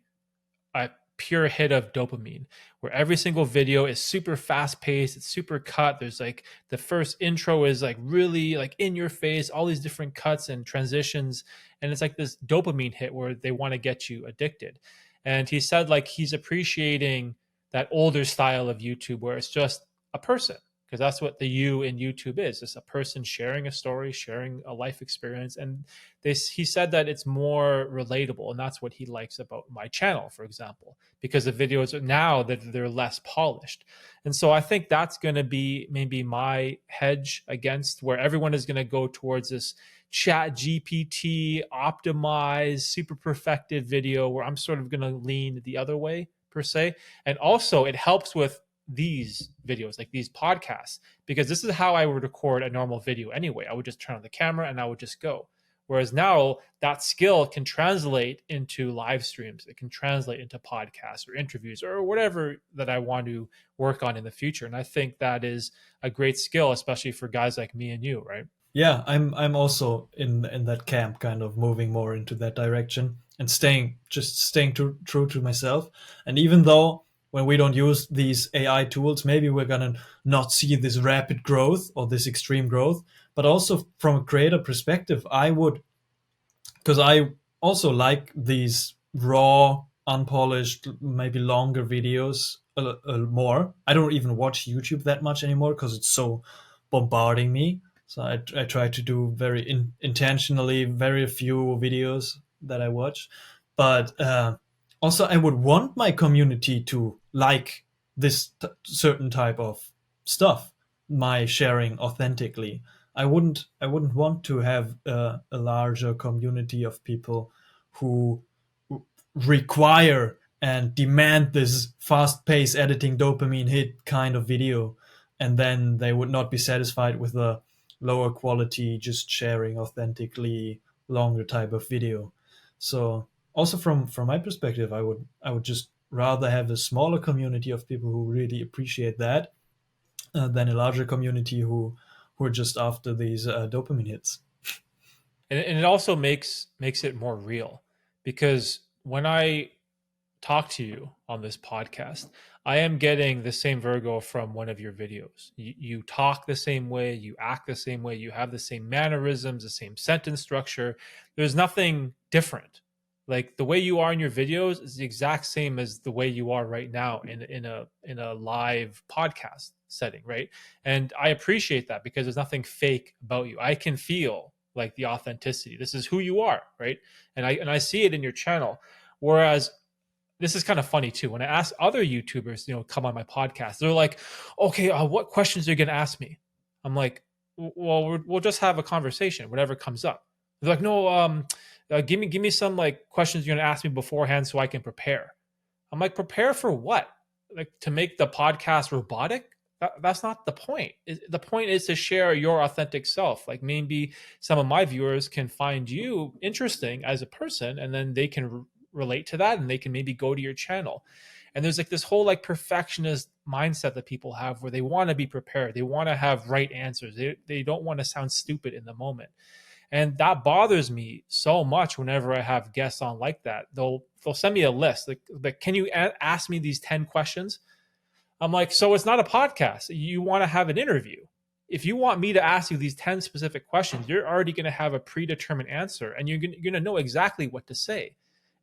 a pure hit of dopamine where every single video is super fast paced, it's super cut. There's like the first intro is like really like in your face, all these different cuts and transitions, and it's like this dopamine hit where they want to get you addicted. And he said like he's appreciating that older style of YouTube where it's just a person, because that's what the you in YouTube is. It's a person sharing a story, sharing a life experience. And he said that it's more relatable. And that's what he likes about my channel, for example, because the videos are now that they're less polished. And so I think that's going to be maybe my hedge against where everyone is going to go towards this chat GPT optimized, super perfected video where I'm sort of going to lean the other way per se. And also it helps with these videos, like these podcasts, because this is how I would record a normal video anyway. I would just turn on the camera and I would just go. Whereas now that skill can translate into live streams. It can translate into podcasts or interviews or whatever that I want to work on in the future. And I think that is a great skill, especially for guys like me and you, right? Yeah, I'm also in that camp, kind of moving more into that direction and staying true to myself. And even though when we don't use these AI tools, maybe we're gonna not see this rapid growth or this extreme growth, but also from a creator perspective, I would, because I also like these raw, unpolished, maybe longer videos more. I don't even watch YouTube that much anymore because it's so bombarding me. So I try to do very intentionally very few videos that I watch. But also, I would want my community to like this certain type of stuff, my sharing authentically. I wouldn't want to have a larger community of people who require and demand this fast-paced editing dopamine hit kind of video, and then they would not be satisfied with a lower quality, just sharing authentically longer type of video. So also from my perspective, I would just rather have a smaller community of people who really appreciate that than a larger community who are just after these dopamine hits. And it also makes it more real, because when I talk to you on this podcast, I am getting the same Virgo from one of your videos. You talk the same way, you act the same way, you have the same mannerisms, the same sentence structure. There's nothing different. Like the way you are in your videos is the exact same as the way you are right now in a live podcast setting, right? And I appreciate that because there's nothing fake about you. I can feel like the authenticity. This is who you are, right? And I see it in your channel. Whereas this is kind of funny too. When I ask other YouTubers, come on my podcast, they're like, okay, what questions are you going to ask me? I'm like, well, we'll just have a conversation, whatever comes up. They're like, no, give me some like questions you're gonna ask me beforehand so I can prepare. I'm like, prepare for what? Like to make the podcast robotic? That's not the point. The point is to share your authentic self. Like maybe some of my viewers can find you interesting as a person, and then they can relate to that, and they can maybe go to your channel. And there's like this whole like perfectionist mindset that people have where they want to be prepared. They want to have right answers. They don't want to sound stupid in the moment. And that bothers me so much whenever I have guests on like that. They'll send me a list like can you ask me these 10 questions? I'm like, so it's not a podcast. You want to have an interview. If you want me to ask you these 10 specific questions, you're already going to have a predetermined answer, and you're going to know exactly what to say.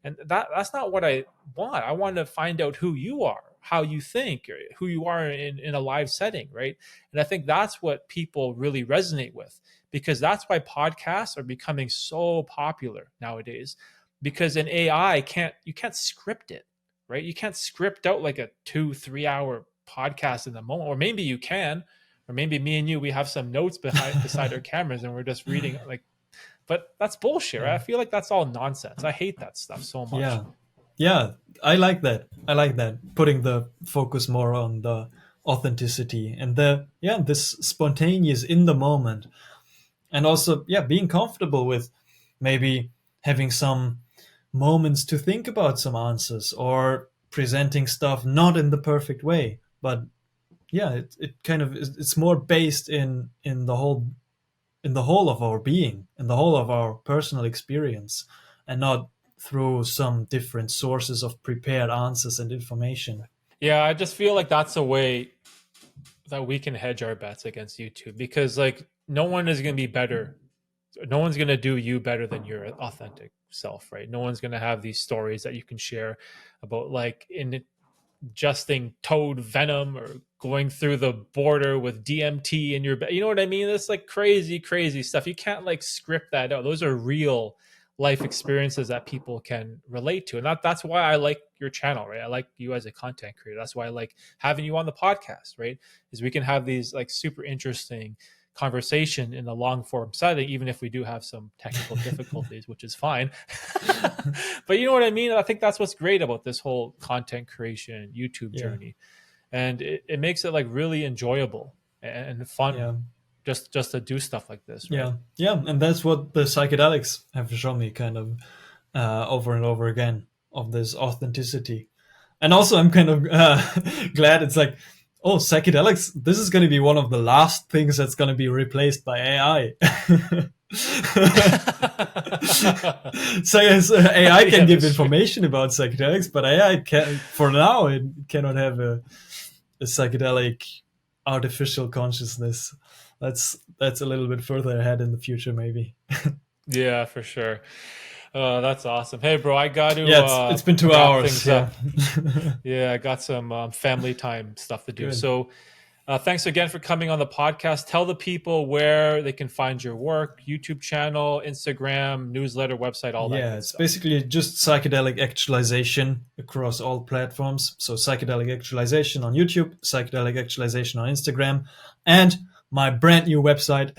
And that's not what I want. I want to find out who you are, how you think, or who you are in a live setting, right? And I think that's what people really resonate with, because that's why podcasts are becoming so popular nowadays. Because an AI you can't script it, right? You can't script out like a 2-3 hour podcast in the moment, or maybe you can, or maybe me and you, we have some notes beside our cameras and we're just reading like, but that's bullshit, right? Yeah. I feel like that's all nonsense. I hate that stuff so much. Yeah. Yeah. I like that. I like that. Putting the focus more on the authenticity and this spontaneous in the moment. And also, being comfortable with maybe having some moments to think about some answers, or presenting stuff not in the perfect way. But it kind of it's more based in the whole of our being, in the whole of our personal experience, and not through some different sources of prepared answers and information. Yeah, I just feel like that's a way that we can hedge our bets against YouTube, because like no one is going to be better. No one's going to do you better than your authentic self, right? No one's going to have these stories that you can share about like ingesting toad venom or going through the border with DMT in your bed. You know what I mean? That's like crazy, crazy stuff. You can't like script that out. Those are real life experiences that people can relate to. And that's why I like your channel, right? I like you as a content creator. That's why I like having you on the podcast, right? Is we can have these like super interesting conversation in a long form setting, even if we do have some technical difficulties, which is fine. But you know what I mean? I think that's what's great about this whole content creation YouTube journey. And it makes it like really enjoyable and fun. Yeah. Just to do stuff like this, right? And that's what the psychedelics have shown me, kind of over and over again, of this authenticity. And also, I'm kind of glad it's like, oh, psychedelics, this is going to be one of the last things that's going to be replaced by AI. So AI can give information about psychedelics, but AI can, for now, it cannot have a psychedelic artificial consciousness. That's a little bit further ahead in the future, maybe. Yeah, for sure. That's awesome. Hey, bro, I got to. Yeah, it's been 2 hours. Yeah, yeah, I got some family time stuff to do. Good. So, thanks again for coming on the podcast. Tell the people where they can find your work: YouTube channel, Instagram, newsletter, website, all that. Yeah, it's basically just psychedelic actualization across all platforms. So psychedelic actualization on YouTube, psychedelic actualization on Instagram, and my brand new website,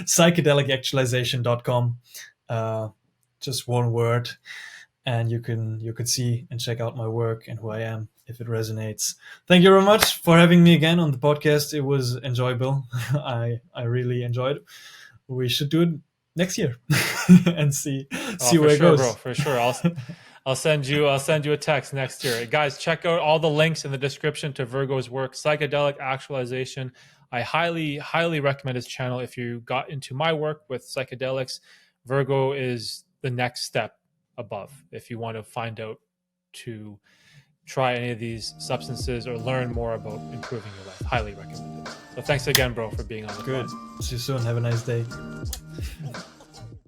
psychedelicactualization.com. Just one word, and you can see and check out my work and who I am if it resonates. Thank you very much for having me again on the podcast. It was enjoyable. I really enjoyed it. We should do it next year and see where it goes. Bro, for sure. I'll send you a text next year. Guys, check out all the links in the description to Vergo's work, Psychedelic Actualization. I highly recommend his channel. If you got into my work with psychedelics, Vergo is the next step above. If you want to find out to try any of these substances or learn more about improving your life, highly recommend it. So thanks again, bro, for being on the Good. podcast. See you soon. Have a nice day.